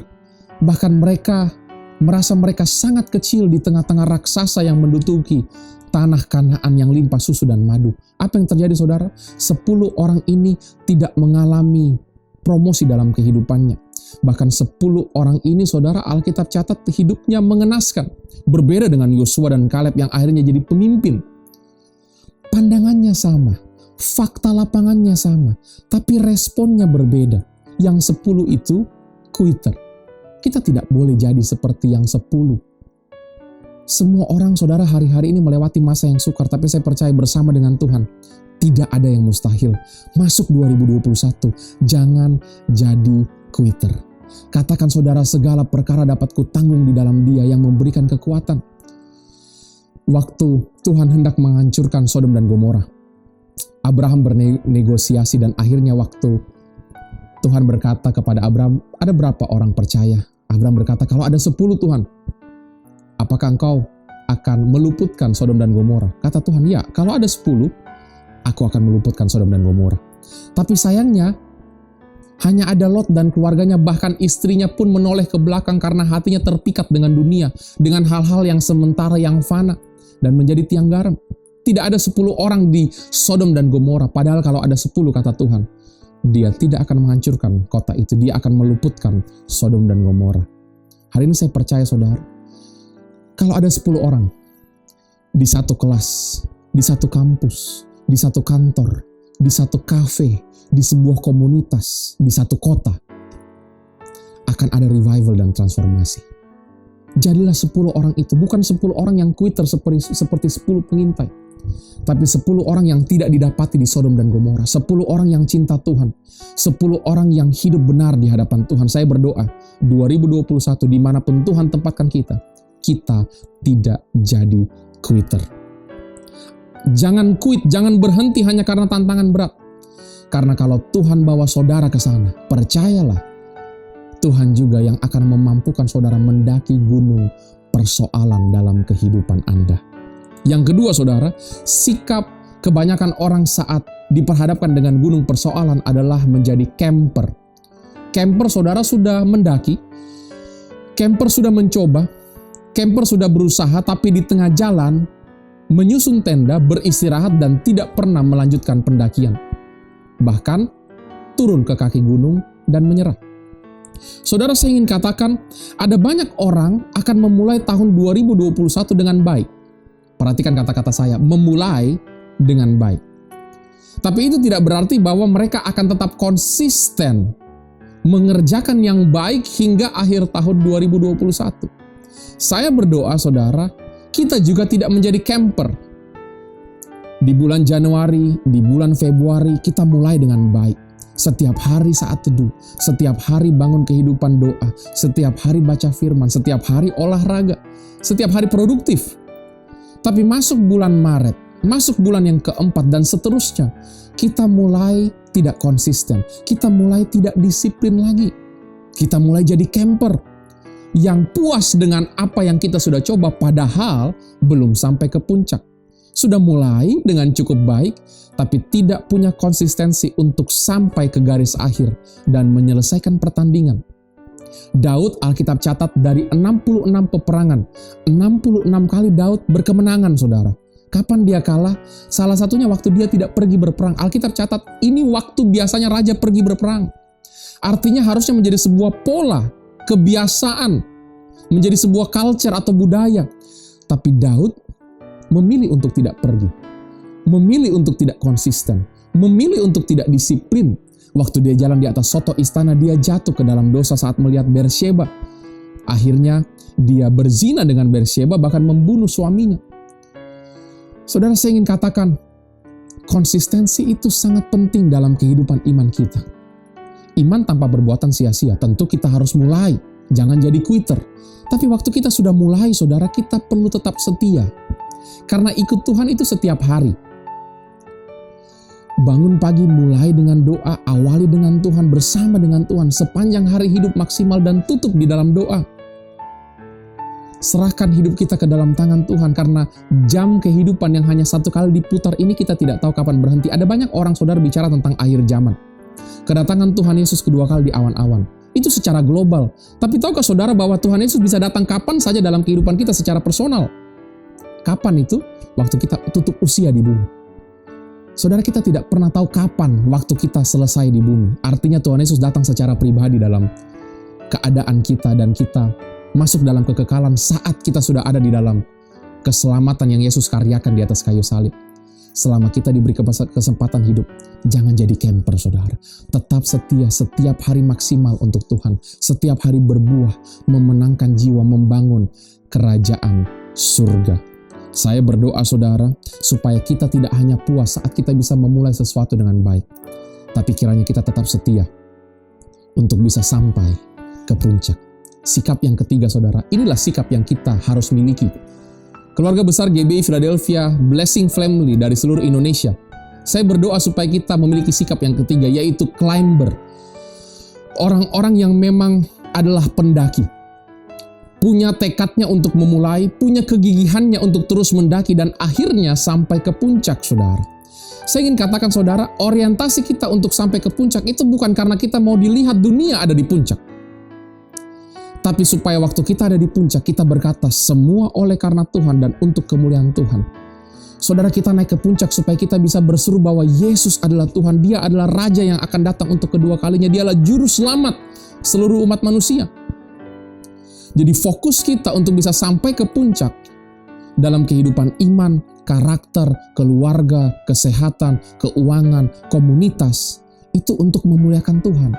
bahkan mereka merasa mereka sangat kecil di tengah-tengah raksasa yang menduduki tanah Kanaan yang limpah susu dan madu. Apa yang terjadi saudara? 10 orang ini tidak mengalami promosi dalam kehidupannya. Bahkan 10 orang ini saudara Alkitab catat hidupnya mengenaskan. Berbeda dengan Yosua dan Kaleb yang akhirnya jadi pemimpin. Pandangannya sama, fakta lapangannya sama, tapi responnya berbeda. Yang 10 itu quitter. Kita tidak boleh jadi seperti yang 10. Semua orang saudara hari-hari ini melewati masa yang sukar, tapi saya percaya bersama dengan Tuhan, tidak ada yang mustahil. Masuk 2021, jangan jadi quitter. Katakan saudara, segala perkara dapat kutanggung di dalam Dia yang memberikan kekuatan. Waktu Tuhan hendak menghancurkan Sodom dan Gomora, Abraham bernegosiasi dan akhirnya waktu Tuhan berkata kepada Abraham, ada berapa orang percaya? Abraham berkata, kalau ada 10 Tuhan, apakah engkau akan meluputkan Sodom dan Gomora? Kata Tuhan, ya, kalau ada 10, aku akan meluputkan Sodom dan Gomora. Tapi sayangnya, hanya ada Lot dan keluarganya, bahkan istrinya pun menoleh ke belakang karena hatinya terpikat dengan dunia, dengan hal-hal yang sementara yang fana, dan menjadi tiang garam. Tidak ada 10 orang di Sodom dan Gomora, padahal kalau ada 10 kata Tuhan, Dia tidak akan menghancurkan kota itu, Dia akan meluputkan Sodom dan Gomora. Hari ini saya percaya saudara, kalau ada 10 orang di satu kelas, di satu kampus, di satu kantor, di satu kafe, di sebuah komunitas, di satu kota, akan ada revival dan transformasi. Jadilah 10 orang itu, bukan 10 orang yang quitter seperti 10 pengintai, tapi 10 orang yang tidak didapati di Sodom dan Gomora, 10 orang yang cinta Tuhan, 10 orang yang hidup benar di hadapan Tuhan. Saya berdoa, 2021 dimanapun Tuhan tempatkan kita tidak jadi quitter. Jangan quit, jangan berhenti hanya karena tantangan berat. Karena kalau Tuhan bawa saudara ke sana, percayalah, Tuhan juga yang akan memampukan saudara mendaki gunung persoalan dalam kehidupan Anda. Yang kedua saudara, sikap kebanyakan orang saat diperhadapkan dengan gunung persoalan adalah menjadi camper. Camper saudara sudah mendaki, camper sudah mencoba, camper sudah berusaha, tapi di tengah jalan menyusun tenda, beristirahat, dan tidak pernah melanjutkan pendakian. Bahkan turun ke kaki gunung dan menyerah. Saudara, saya ingin katakan, ada banyak orang akan memulai tahun 2021 dengan baik. Perhatikan kata-kata saya, memulai dengan baik. Tapi itu tidak berarti bahwa mereka akan tetap konsisten mengerjakan yang baik hingga akhir tahun 2021. Saya berdoa saudara, kita juga tidak menjadi camper. Di bulan Januari, di bulan Februari, kita mulai dengan baik. Setiap hari saat teduh, setiap hari bangun kehidupan doa, setiap hari baca firman, setiap hari olahraga, setiap hari produktif. Tapi masuk bulan Maret, masuk bulan yang keempat dan seterusnya, kita mulai tidak konsisten, kita mulai tidak disiplin lagi. Kita mulai jadi camper. yang puas dengan apa yang kita sudah coba padahal belum sampai ke puncak. Sudah mulai dengan cukup baik, tapi tidak punya konsistensi untuk sampai ke garis akhir dan menyelesaikan pertandingan. Daud, Alkitab catat, dari 66 peperangan, 66 kali Daud berkemenangan, saudara. Kapan dia kalah? Salah satunya waktu dia tidak pergi berperang. Alkitab catat, ini waktu biasanya raja pergi berperang. Artinya harusnya menjadi sebuah pola, kebiasaan, menjadi sebuah culture atau budaya. Tapi Daud memilih untuk tidak pergi, memilih untuk tidak konsisten, memilih untuk tidak disiplin. Waktu dia jalan di atas soto istana, dia jatuh ke dalam dosa saat melihat Bersyeba. Akhirnya dia berzina dengan Bersyeba, bahkan membunuh suaminya. Saudara, saya ingin katakan, konsistensi itu sangat penting dalam kehidupan iman kita. Iman tanpa perbuatan sia-sia, tentu kita harus mulai, jangan jadi quitter. Tapi waktu kita sudah mulai, saudara, kita perlu tetap setia. Karena ikut Tuhan itu setiap hari. Bangun pagi, mulai dengan doa, awali dengan Tuhan, bersama dengan Tuhan, sepanjang hari hidup maksimal dan tutup di dalam doa. Serahkan hidup kita ke dalam tangan Tuhan, karena jam kehidupan yang hanya satu kali diputar ini kita tidak tahu kapan berhenti. Ada banyak orang, saudara, bicara tentang akhir zaman. Kedatangan Tuhan Yesus kedua kali di awan-awan. Itu secara global. Tapi tahukah saudara bahwa Tuhan Yesus bisa datang kapan saja dalam kehidupan kita secara personal? Kapan itu? Waktu kita tutup usia di bumi. Saudara, kita tidak pernah tahu kapan waktu kita selesai di bumi. Artinya Tuhan Yesus datang secara pribadi dalam keadaan kita, dan kita masuk dalam kekekalan saat kita sudah ada di dalam keselamatan yang Yesus karyakan di atas kayu salib. Selama kita diberi kesempatan hidup, jangan jadi camper, saudara. Tetap setia setiap hari maksimal untuk Tuhan. Setiap hari berbuah, memenangkan jiwa, membangun kerajaan surga. Saya berdoa, saudara, supaya kita tidak hanya puas saat kita bisa memulai sesuatu dengan baik, tapi kiranya kita tetap setia untuk bisa sampai ke puncak. Sikap yang ketiga, saudara, inilah sikap yang kita harus miliki. Keluarga besar GBI Philadelphia Blessing Family dari seluruh Indonesia, saya berdoa supaya kita memiliki sikap yang ketiga, yaitu climber. Orang-orang yang memang adalah pendaki, punya tekadnya untuk memulai, punya kegigihannya untuk terus mendaki, dan akhirnya sampai ke puncak, saudara. Saya ingin katakan, saudara, orientasi kita untuk sampai ke puncak itu bukan karena kita mau dilihat dunia ada di puncak. Tapi supaya waktu kita ada di puncak, kita berkata, semua oleh karena Tuhan dan untuk kemuliaan Tuhan. Saudara, kita naik ke puncak supaya kita bisa berseru bahwa Yesus adalah Tuhan. Dia adalah Raja yang akan datang untuk kedua kalinya. Dialah Juru Selamat seluruh umat manusia. Jadi fokus kita untuk bisa sampai ke puncak dalam kehidupan iman, karakter, keluarga, kesehatan, keuangan, komunitas, itu untuk memuliakan Tuhan.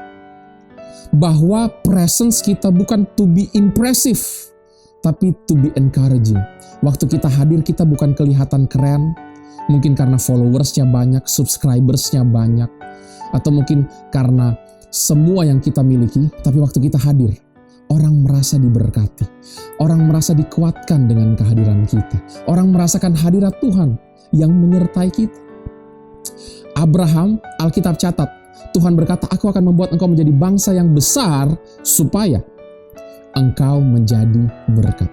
Bahwa presence kita bukan to be impressive, tapi to be encouraging. Waktu kita hadir, kita bukan kelihatan keren, mungkin karena followersnya banyak, subscribersnya banyak, atau mungkin karena semua yang kita miliki, tapi waktu kita hadir, orang merasa diberkati. Orang merasa dikuatkan dengan kehadiran kita. Orang merasakan hadirat Tuhan yang menyertai kita. Abraham, Alkitab catat, Tuhan berkata, aku akan membuat engkau menjadi bangsa yang besar supaya engkau menjadi berkat.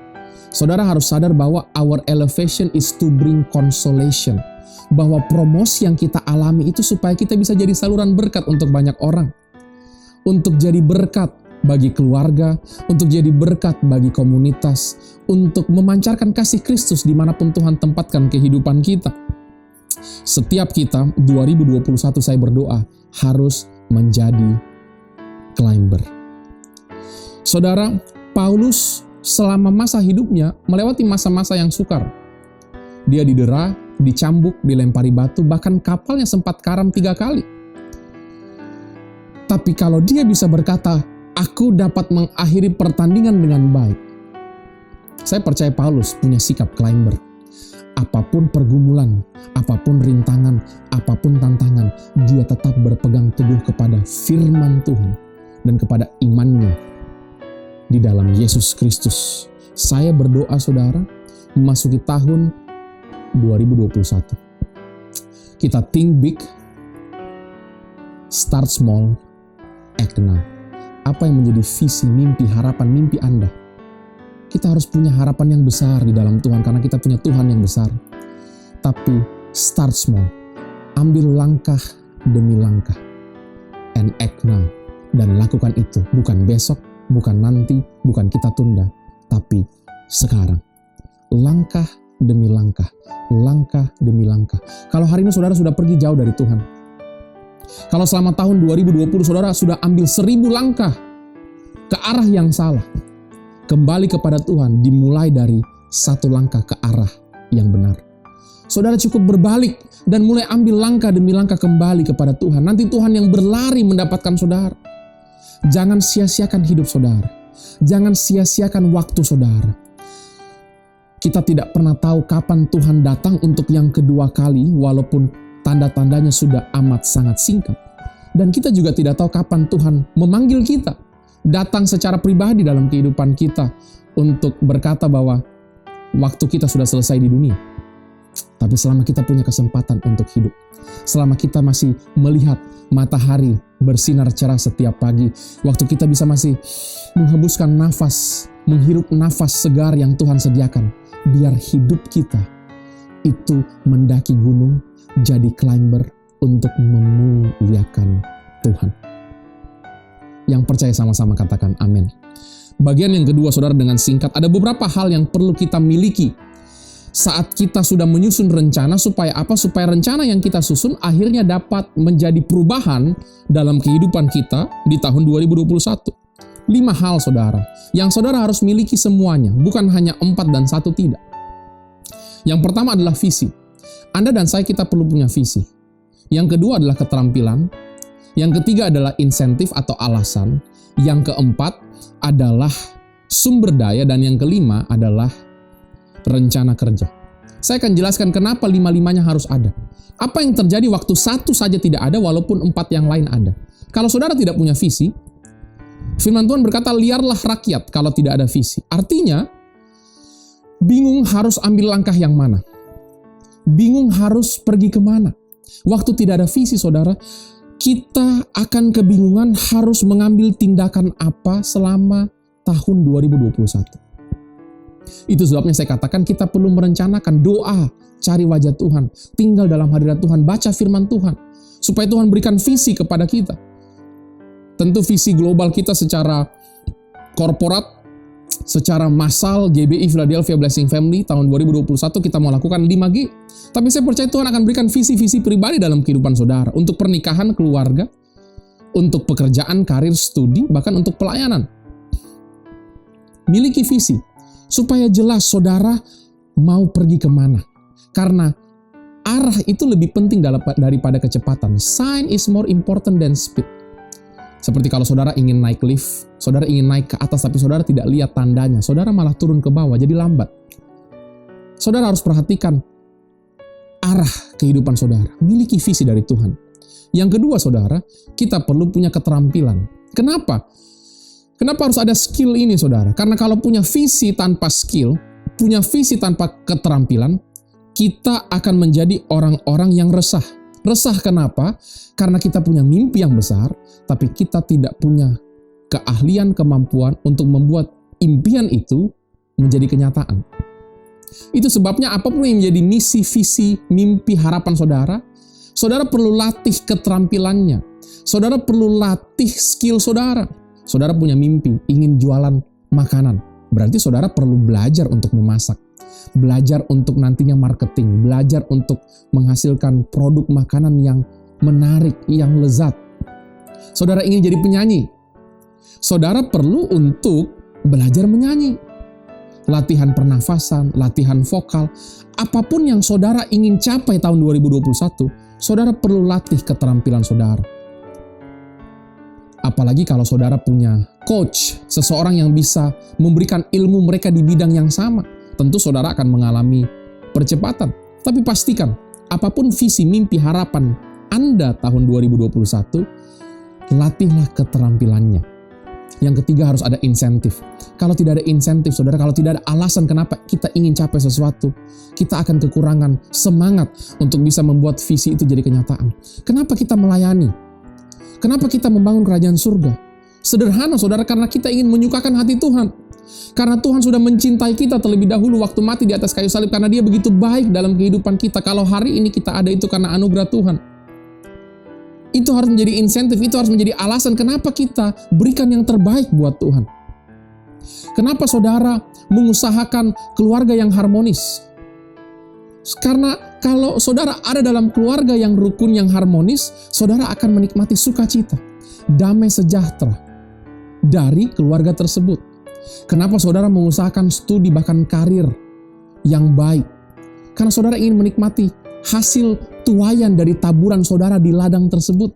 Saudara harus sadar bahwa our elevation is to bring consolation. Bahwa promosi yang kita alami itu supaya kita bisa jadi saluran berkat untuk banyak orang. Untuk jadi berkat bagi keluarga, untuk jadi berkat bagi komunitas, untuk memancarkan kasih Kristus dimanapun Tuhan tempatkan kehidupan kita. Setiap kita, 2021 saya berdoa, harus menjadi climber. Saudara, Paulus selama masa hidupnya melewati masa-masa yang sukar. Dia didera, dicambuk, dilempari batu, bahkan kapalnya sempat karam 3 kali. Tapi kalau dia bisa berkata, aku dapat mengakhiri pertandingan dengan baik. Saya percaya Paulus punya sikap climber. Apapun pergumulan, apapun rintangan, apapun tantangan, dia tetap berpegang teguh kepada firman Tuhan dan kepada imannya di dalam Yesus Kristus. Saya berdoa, saudara, memasuki tahun 2021. Kita think big, start small, act now. Apa yang menjadi visi, mimpi, harapan, mimpi Anda Kita harus punya harapan yang besar di dalam Tuhan karena kita punya Tuhan yang besar. Tapi start small. Ambil langkah demi langkah. And act now. Dan lakukan itu. Bukan besok, bukan nanti, bukan kita tunda. Tapi sekarang. Langkah demi langkah. Langkah demi langkah. Kalau hari ini saudara sudah pergi jauh dari Tuhan. Kalau selama tahun 2020 saudara sudah ambil 1000 langkah ke arah yang salah. Kembali kepada Tuhan dimulai dari 1 langkah ke arah yang benar. Saudara cukup berbalik dan mulai ambil langkah demi langkah kembali kepada Tuhan. Nanti Tuhan yang berlari mendapatkan saudara. Jangan sia-siakan hidup saudara. Jangan sia-siakan waktu saudara. Kita tidak pernah tahu kapan Tuhan datang untuk yang kedua kali, walaupun tanda-tandanya sudah amat sangat singkat. Dan kita juga tidak tahu kapan Tuhan memanggil kita, datang secara pribadi dalam kehidupan kita untuk berkata bahwa waktu kita sudah selesai di dunia. Tapi selama kita punya kesempatan untuk hidup, selama kita masih melihat matahari bersinar cerah setiap pagi, waktu kita bisa masih menghembuskan nafas, menghirup nafas segar yang Tuhan sediakan, biar hidup kita itu mendaki gunung, jadi climber untuk memuliakan Tuhan. Yang percaya sama-sama katakan amin. Bagian yang kedua saudara dengan singkat, ada beberapa hal yang perlu kita miliki saat kita sudah menyusun rencana. Supaya apa? Supaya rencana yang kita susun akhirnya dapat menjadi perubahan dalam kehidupan kita di tahun 2021. 5 hal saudara, yang saudara harus miliki semuanya, bukan hanya 4 dan 1 tidak. Yang pertama adalah visi. Anda dan saya kita perlu punya visi. Yang kedua adalah keterampilan. Yang ketiga adalah insentif atau alasan. Yang keempat adalah sumber daya. Dan yang kelima adalah rencana kerja. Saya akan jelaskan kenapa 5-5-nya harus ada. Apa yang terjadi waktu 1 saja tidak ada walaupun 4 yang lain ada. Kalau saudara tidak punya visi, firman Tuhan berkata, liarlah rakyat kalau tidak ada visi. Artinya, bingung harus ambil langkah yang mana. Bingung harus pergi kemana. Waktu tidak ada visi saudara, kita akan kebingungan harus mengambil tindakan apa selama tahun 2021. Itu sebabnya saya katakan kita perlu merencanakan doa, cari wajah Tuhan, tinggal dalam hadirat Tuhan, baca firman Tuhan, supaya Tuhan berikan visi kepada kita. Tentu visi global kita secara korporat, secara massal GBI Philadelphia Blessing Family tahun 2021 kita mau lakukan 5G. Tapi saya percaya Tuhan akan berikan visi-visi pribadi dalam kehidupan saudara. Untuk pernikahan, keluarga, untuk pekerjaan, karir, studi, bahkan untuk pelayanan. Miliki visi, supaya jelas saudara mau pergi kemana. Karena arah itu lebih penting daripada kecepatan. Sign is more important than speed. Seperti kalau saudara ingin naik lift, saudara ingin naik ke atas tapi saudara tidak lihat tandanya, saudara malah turun ke bawah, jadi lambat. Saudara harus perhatikan arah kehidupan saudara, miliki visi dari Tuhan. Yang kedua saudara, kita perlu punya keterampilan. Kenapa? Kenapa harus ada skill ini saudara? Karena kalau punya visi tanpa skill, punya visi tanpa keterampilan, kita akan menjadi orang-orang yang resah. Resah kenapa? Karena kita punya mimpi yang besar, tapi kita tidak punya keahlian, kemampuan untuk membuat impian itu menjadi kenyataan. Itu sebabnya apapun yang menjadi misi, visi, mimpi, harapan saudara, saudara perlu latih keterampilannya. Saudara perlu latih skill saudara. Saudara punya mimpi, ingin jualan makanan. Berarti saudara perlu belajar untuk memasak. Belajar untuk nantinya marketing, belajar untuk menghasilkan produk makanan yang menarik, yang lezat. Saudara ingin jadi penyanyi, saudara perlu untuk belajar menyanyi. Latihan pernafasan, latihan vokal, apapun yang saudara ingin capai tahun 2021, saudara perlu latih keterampilan saudara. Apalagi kalau saudara punya coach, seseorang yang bisa memberikan ilmu mereka di bidang yang sama. Tentu saudara akan mengalami percepatan. Tapi pastikan, apapun visi, mimpi, harapan Anda tahun 2021, latihlah keterampilannya. Yang ketiga harus ada insentif. Kalau tidak ada insentif, saudara, kalau tidak ada alasan kenapa kita ingin capai sesuatu, kita akan kekurangan semangat untuk bisa membuat visi itu jadi kenyataan. Kenapa kita melayani? Kenapa kita membangun kerajaan surga? Sederhana, saudara, karena kita ingin menyukakan hati Tuhan. Karena Tuhan sudah mencintai kita terlebih dahulu waktu mati di atas kayu salib, karena Dia begitu baik dalam kehidupan kita. Kalau hari ini kita ada, itu karena anugerah Tuhan. Itu harus menjadi insentif, itu harus menjadi alasan kenapa kita berikan yang terbaik buat Tuhan. Kenapa saudara mengusahakan keluarga yang harmonis? Karena kalau saudara ada dalam keluarga yang rukun, yang harmonis, saudara akan menikmati sukacita, damai sejahtera dari keluarga tersebut. Kenapa saudara mengusahakan studi bahkan karir yang baik? Karena saudara ingin menikmati hasil tuaian dari taburan saudara di ladang tersebut.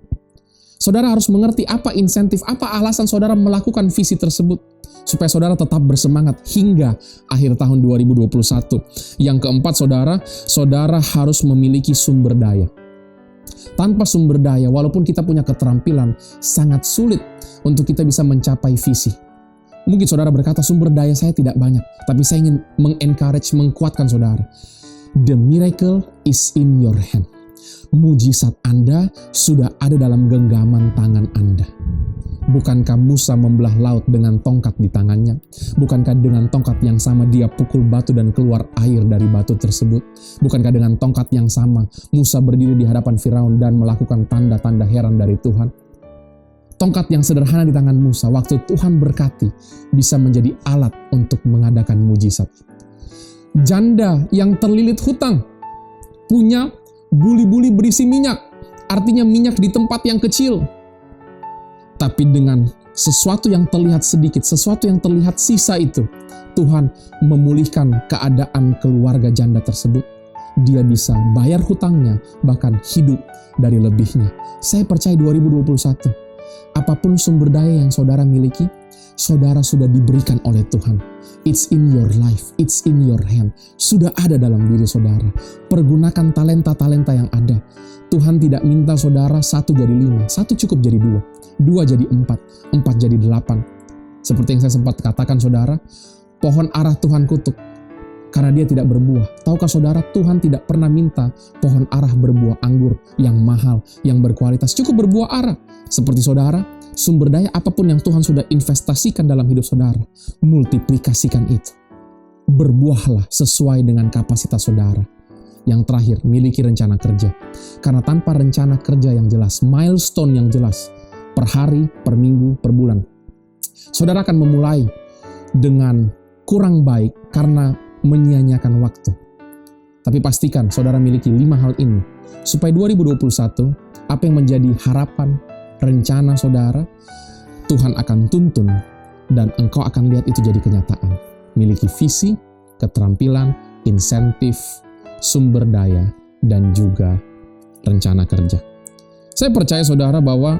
Saudara harus mengerti apa insentif, apa alasan saudara melakukan visi tersebut, supaya saudara tetap bersemangat hingga akhir tahun 2021. Yang keempat, saudara harus memiliki sumber daya. Tanpa sumber daya, walaupun kita punya keterampilan, sangat sulit untuk kita bisa mencapai visi. Mungkin saudara berkata, sumber daya saya tidak banyak, tapi saya ingin mengencourage, menguatkan saudara. The miracle is in your hand. Mujizat Anda sudah ada dalam genggaman tangan Anda. Bukankah Musa membelah laut dengan tongkat di tangannya? Bukankah dengan tongkat yang sama dia pukul batu dan keluar air dari batu tersebut? Bukankah dengan tongkat yang sama Musa berdiri di hadapan Firaun dan melakukan tanda-tanda heran dari Tuhan? Tongkat yang sederhana di tangan Musa, waktu Tuhan berkati, bisa menjadi alat untuk mengadakan mujizat. Janda yang terlilit hutang, punya buli-buli berisi minyak, artinya minyak di tempat yang kecil. Tapi dengan sesuatu yang terlihat sedikit, sesuatu yang terlihat sisa itu, Tuhan memulihkan keadaan keluarga janda tersebut. Dia bisa bayar hutangnya, bahkan hidup dari lebihnya. Saya percaya 2021, apapun sumber daya yang saudara miliki, saudara sudah diberikan oleh Tuhan. It's in your life, it's in your hand. Sudah ada dalam diri saudara. Pergunakan talenta-talenta yang ada. Tuhan tidak minta saudara 1 jadi 5, 1 cukup jadi 2, 2 jadi 4, 4 jadi 8. Seperti yang saya sempat katakan saudara, pohon arah Tuhan kutuk karena dia tidak berbuah. Tahukah saudara, Tuhan tidak pernah minta pohon arah berbuah anggur yang mahal, yang berkualitas, cukup berbuah arah. Seperti saudara, sumber daya apapun yang Tuhan sudah investasikan dalam hidup saudara, multiplikasikan itu. Berbuahlah sesuai dengan kapasitas saudara. Yang terakhir, miliki rencana kerja. Karena tanpa rencana kerja yang jelas, milestone yang jelas, per hari, per minggu, per bulan, saudara akan memulai dengan kurang baik karena menyia-nyiakan waktu. Tapi pastikan saudara miliki 5 hal ini, supaya 2021, apa yang menjadi harapan, rencana saudara, Tuhan akan tuntun dan engkau akan lihat itu jadi kenyataan. Miliki visi, keterampilan, insentif, sumber daya, dan juga rencana kerja. Saya percaya saudara bahwa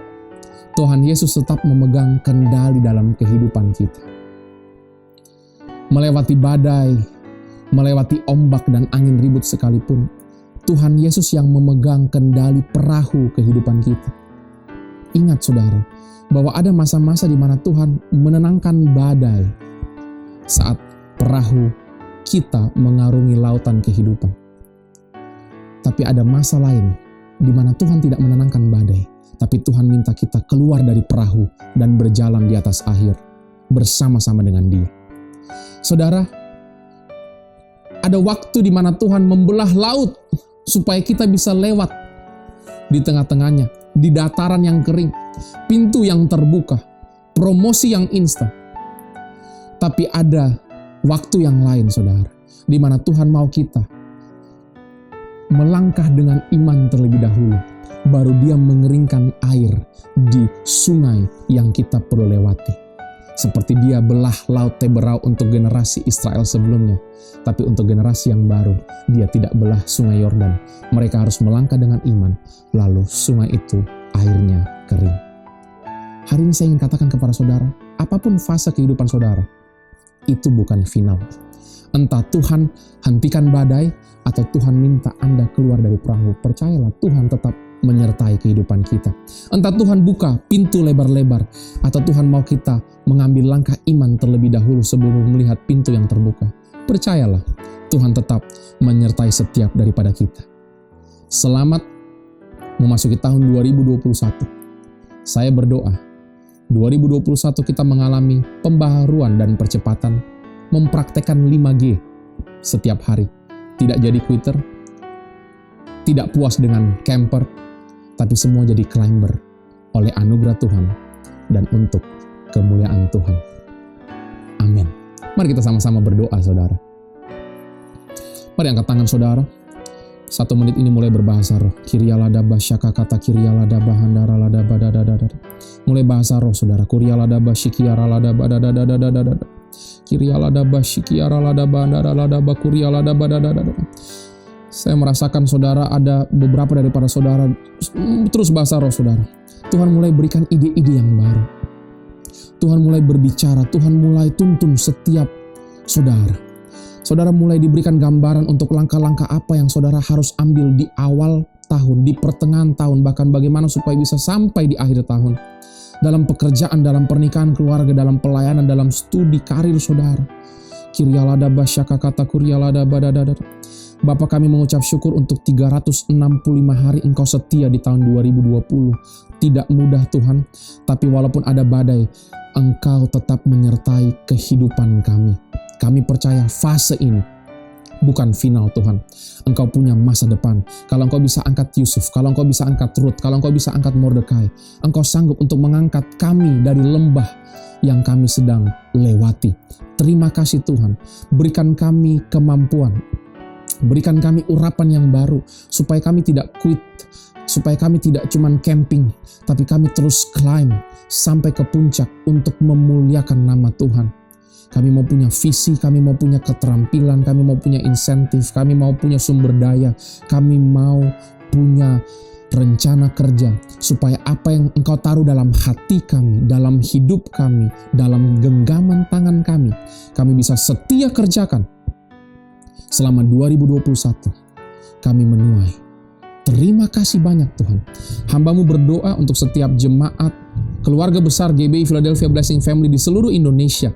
Tuhan Yesus tetap memegang kendali dalam kehidupan kita. Melewati badai, melewati ombak dan angin ribut sekalipun, Tuhan Yesus yang memegang kendali perahu kehidupan kita. Ingat saudara, bahwa ada masa-masa di mana Tuhan menenangkan badai saat perahu kita mengarungi lautan kehidupan. Tapi ada masa lain di mana Tuhan tidak menenangkan badai, tapi Tuhan minta kita keluar dari perahu dan berjalan di atas air bersama-sama dengan Dia. Saudara, ada waktu di mana Tuhan membelah laut supaya kita bisa lewat di tengah-tengahnya, di dataran yang kering, pintu yang terbuka, promosi yang instan. Tapi ada waktu yang lain, saudara, di mana Tuhan mau kita melangkah dengan iman terlebih dahulu, baru Dia mengeringkan air di sungai yang kita perlu lewati. Seperti Dia belah laut Teberau untuk generasi Israel sebelumnya, tapi untuk generasi yang baru, Dia tidak belah sungai Yordan. Mereka harus melangkah dengan iman, lalu sungai itu airnya kering. Hari ini saya ingin katakan kepada saudara, apapun fase kehidupan saudara, itu bukan final. Entah Tuhan hentikan badai, atau Tuhan minta Anda keluar dari perahu, percayalah Tuhan tetap menyertai kehidupan kita. Entah Tuhan buka pintu lebar-lebar, atau Tuhan mau kita mengambil langkah iman terlebih dahulu sebelum melihat pintu yang terbuka. Percayalah, Tuhan tetap menyertai setiap daripada kita. Selamat memasuki tahun 2021. Saya berdoa 2021 kita mengalami pembaharuan dan percepatan, mempraktekkan 5G setiap hari. Tidak jadi quitter, tidak puas dengan camper, tapi semua jadi climber oleh anugerah Tuhan dan untuk kemuliaan Tuhan. Amin. Mari kita sama-sama berdoa, saudara. Mari angkat tangan saudara. 1 menit ini mulai berbahasa roh. Kirialadaba syakakata kirialadaba handaralaba dadadadada. Mulai bahasa roh saudara. Kurialadaba syikiaraladaba dadadadadada. Kirialadaba syikiaraladaba handaralaba kurialadaba dadadadada. Saya merasakan saudara, ada beberapa daripada saudara terus bahasa roh saudara. Tuhan mulai berikan ide-ide yang baru. Tuhan mulai berbicara, Tuhan mulai tuntun setiap saudara. Saudara mulai diberikan gambaran untuk langkah-langkah apa yang saudara harus ambil di awal tahun, di pertengahan tahun, bahkan bagaimana supaya bisa sampai di akhir tahun. Dalam pekerjaan, dalam pernikahan, keluarga, dalam pelayanan, dalam studi, karir saudara. Kirialadaba syakakata kurialadaba dadadada. Bapa, kami mengucap syukur untuk 365 hari Engkau setia di tahun 2020. Tidak mudah Tuhan, tapi walaupun ada badai, Engkau tetap menyertai kehidupan kami. Kami percaya fase ini bukan final Tuhan. Engkau punya masa depan. Kalau Engkau bisa angkat Yusuf, kalau Engkau bisa angkat Ruth, kalau Engkau bisa angkat Mordekai, Engkau sanggup untuk mengangkat kami dari lembah yang kami sedang lewati. Terima kasih Tuhan. Berikan kami kemampuan. Berikan kami urapan yang baru, supaya kami tidak quit, supaya kami tidak cuman camping, tapi kami terus climb sampai ke puncak untuk memuliakan nama Tuhan. Kami mau punya visi, kami mau punya keterampilan, kami mau punya insentif, kami mau punya sumber daya, kami mau punya rencana kerja, supaya apa yang Engkau taruh dalam hati kami, dalam hidup kami, dalam genggaman tangan kami bisa setia kerjakan selama 2021. Kami menuai. Terima kasih banyak Tuhan. Hamba-Mu berdoa untuk setiap jemaat, keluarga besar GBI Philadelphia Blessing Family di seluruh Indonesia.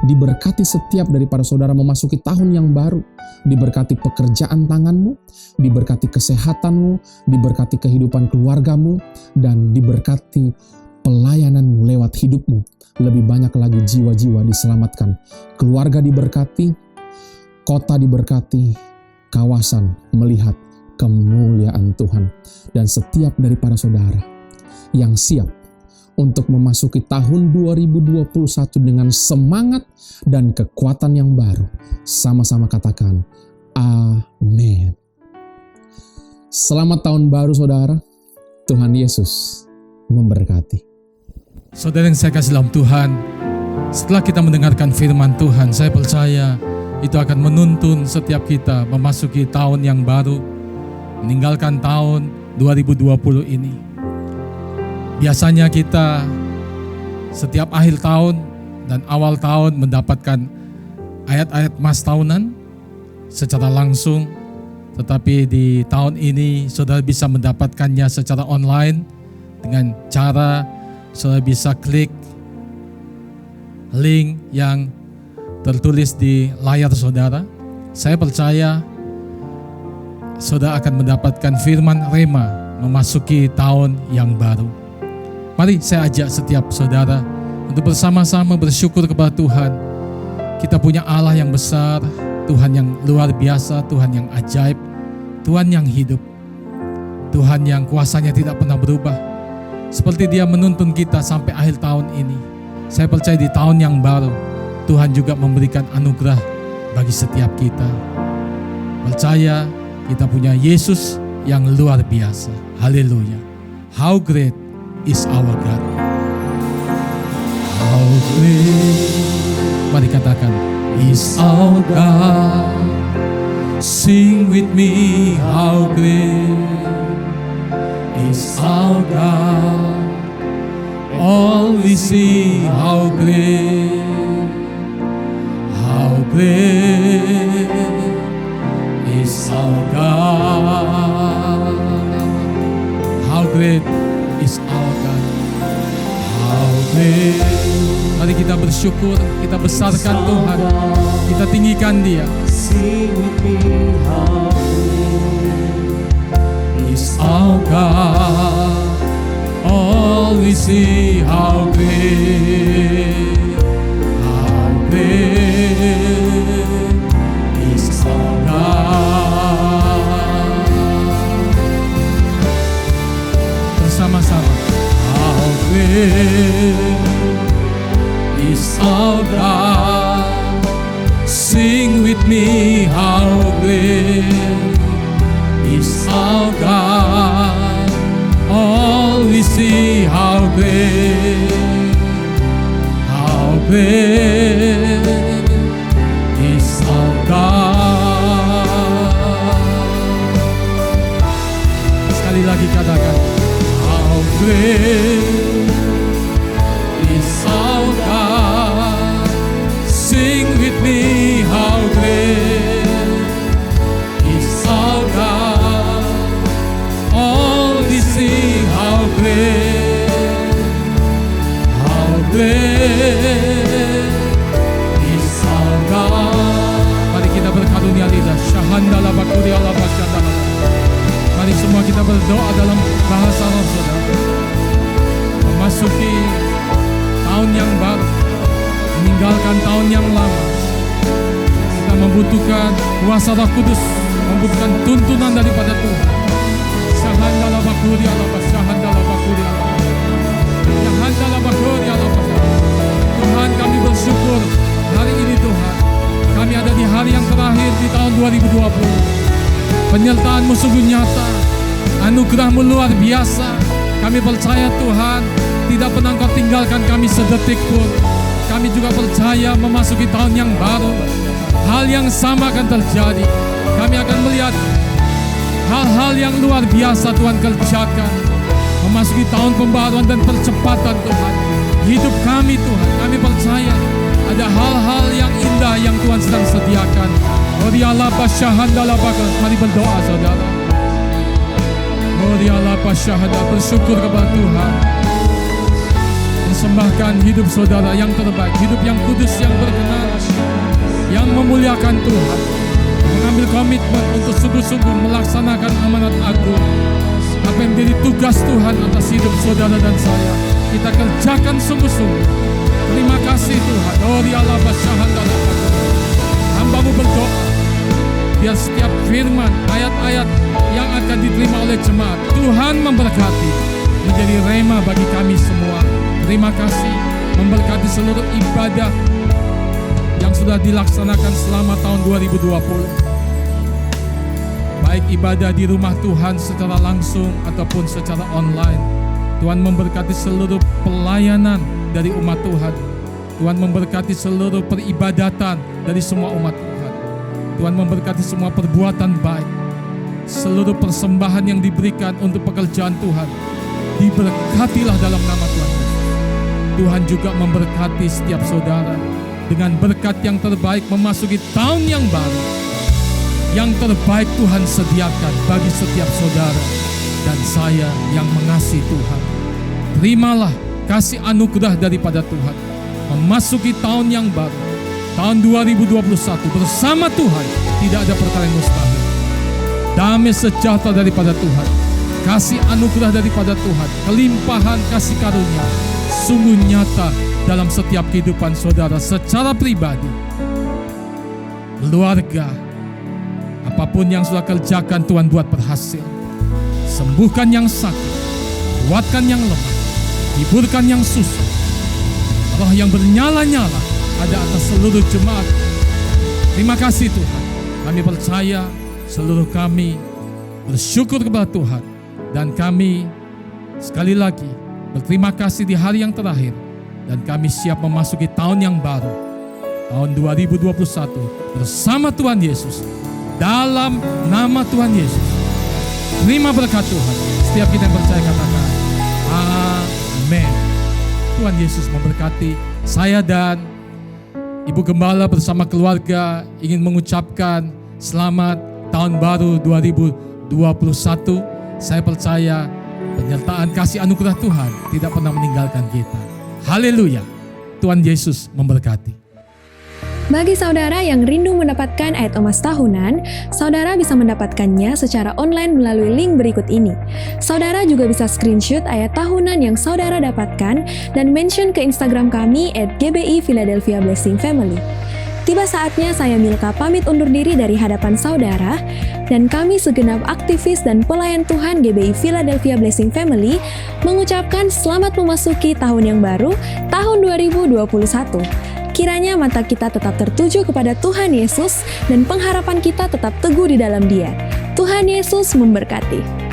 Diberkati setiap daripada saudara memasuki tahun yang baru. Diberkati pekerjaan tanganmu, diberkati kesehatanmu, diberkati kehidupan keluargamu, dan diberkati pelayananmu lewat hidupmu. Lebih banyak lagi jiwa-jiwa diselamatkan. Keluarga diberkati, kota diberkati, kawasan melihat kemuliaan Tuhan. Dan setiap daripada saudara yang siap untuk memasuki tahun 2021 dengan semangat dan kekuatan yang baru. Sama-sama katakan, amin. Selamat tahun baru saudara. Tuhan Yesus memberkati. Saudara yang saya kasih dalam Tuhan, setelah kita mendengarkan firman Tuhan, saya percaya itu akan menuntun setiap kita memasuki tahun yang baru, meninggalkan tahun 2020 ini. Biasanya kita setiap akhir tahun dan awal tahun mendapatkan ayat-ayat mas tahunan secara langsung, tetapi di tahun ini saudara bisa mendapatkannya secara online dengan cara saudara bisa klik link yang tertulis di layar saudara. Saya percaya saudara akan mendapatkan firman rema memasuki tahun yang baru. Mari saya ajak setiap saudara untuk bersama-sama bersyukur kepada Tuhan. Kita punya Allah yang besar, Tuhan yang luar biasa, Tuhan yang ajaib, Tuhan yang hidup, Tuhan yang kuasanya tidak pernah berubah. Seperti Dia menuntun kita sampai akhir tahun ini. Saya percaya di tahun yang baru, Tuhan juga memberikan anugerah bagi setiap kita. Percaya kita punya Yesus yang luar biasa. Haleluya. How great is our God. How great, mari katakan, is our God. Sing with me, how great is our God. All we see, how great is our God. How great is our God. How great. Mari kita bersyukur, kita besarkan Tuhan, kita tinggikan Dia. Sing with me, how great is our God. All all we see how great is our God. Bersama-sama, how great is our God. Sing with me, how great is our God. All we see, how great is our God. Sekali lagi katakan, how great is our God. Sing with me, how great is our God. All we see, how great is our God. Mari kita berkarunia lidah. Syahandala bakuri Allah basyandala. Mari semua kita berdoa dalam bahasa roh, saudara. Memasuki tahun yang baru, meninggalkan tahun yang lama. Kita membutuhkan kuasa Roh Kudus, membutuhkan tuntunan daripada Tuhan. Syahandala bakuri Allah basyahandala bakuri Allah. Syahandala bakuri Allah basyahandala. Tuhan, kami bersyukur hari ini Tuhan. Kami ada di hari yang terakhir di tahun 2020. Penyertaan-Mu sungguh nyata, anugerah-Mu luar biasa. Kami percaya Tuhan, tidak pernah Engkau tinggalkan kami sedetik pun. Kami juga percaya memasuki tahun yang baru, hal yang sama akan terjadi. Kami akan melihat hal-hal yang luar biasa Tuhan kerjakan. Memasuki tahun pembaruan dan percepatan Tuhan. Hidup kami Tuhan, kami percaya ada hal-hal yang indah yang Tuhan sedang sediakan. Mari berdoa saudara. Bersyukur kepada Tuhan. Persembahkan hidup saudara yang terbaik, hidup yang kudus, yang berkenan, yang memuliakan Tuhan. Mengambil komitmen untuk sungguh-sungguh melaksanakan amanat agung. Apa yang menjadi tugas Tuhan atas hidup saudara dan saya, kita kerjakan sungguh-sungguh. Terima kasih Tuhan. Hamba-Mu berdoa, biar setiap firman, ayat-ayat yang akan diterima oleh jemaat, Tuhan memberkati, menjadi rema bagi kami semua. Terima kasih, memberkati seluruh ibadah yang sudah dilaksanakan selama tahun 2020. Baik ibadah di rumah Tuhan secara langsung ataupun secara online. Tuhan memberkati seluruh pelayanan dari umat Tuhan. Tuhan memberkati seluruh peribadatan dari semua umat Tuhan. Tuhan memberkati semua perbuatan baik. Seluruh persembahan yang diberikan untuk pekerjaan Tuhan, diberkatilah dalam nama Tuhan. Tuhan juga memberkati setiap saudara dengan berkat yang terbaik memasuki tahun yang baru. Yang terbaik Tuhan sediakan bagi setiap saudara dan saya yang mengasihi Tuhan. Terimalah kasih anugerah daripada Tuhan. Memasuki tahun yang baru, tahun 2021 bersama Tuhan, tidak ada perkara yang mustahil. Damai sejahtera daripada Tuhan, kasih anugerah daripada Tuhan, kelimpahan kasih karunia sungguh nyata dalam setiap kehidupan saudara secara pribadi, keluarga. Apapun yang sudah kerjakan, Tuhan buat berhasil. Sembuhkan yang sakit, kuatkan yang lemah, hiburkan yang susah. Roh yang bernyala-nyala ada atas seluruh jemaat. Terima kasih Tuhan. Kami percaya, seluruh kami bersyukur kepada Tuhan. Dan kami sekali lagi berterima kasih di hari yang terakhir. Dan kami siap memasuki tahun yang baru, tahun 2021 bersama Tuhan Yesus. Dalam nama Tuhan Yesus. Terima berkat Tuhan. Setiap kita yang percaya katakan amin. Tuhan Yesus memberkati. Saya dan Ibu Gembala bersama keluarga ingin mengucapkan selamat tahun baru 2021. Saya percaya penyertaan kasih anugerah Tuhan tidak pernah meninggalkan kita. Haleluya. Tuhan Yesus memberkati. Bagi saudara yang rindu mendapatkan ayat emas tahunan, saudara bisa mendapatkannya secara online melalui link berikut ini. Saudara juga bisa screenshot ayat tahunan yang saudara dapatkan dan mention ke Instagram kami @GBI Philadelphia Blessing Family. Tiba saatnya saya Milka pamit undur diri dari hadapan saudara, dan kami segenap aktivis dan pelayan Tuhan GBI Philadelphia Blessing Family mengucapkan selamat memasuki tahun yang baru, tahun 2021. Kiranya mata kita tetap tertuju kepada Tuhan Yesus dan pengharapan kita tetap teguh di dalam Dia. Tuhan Yesus memberkati.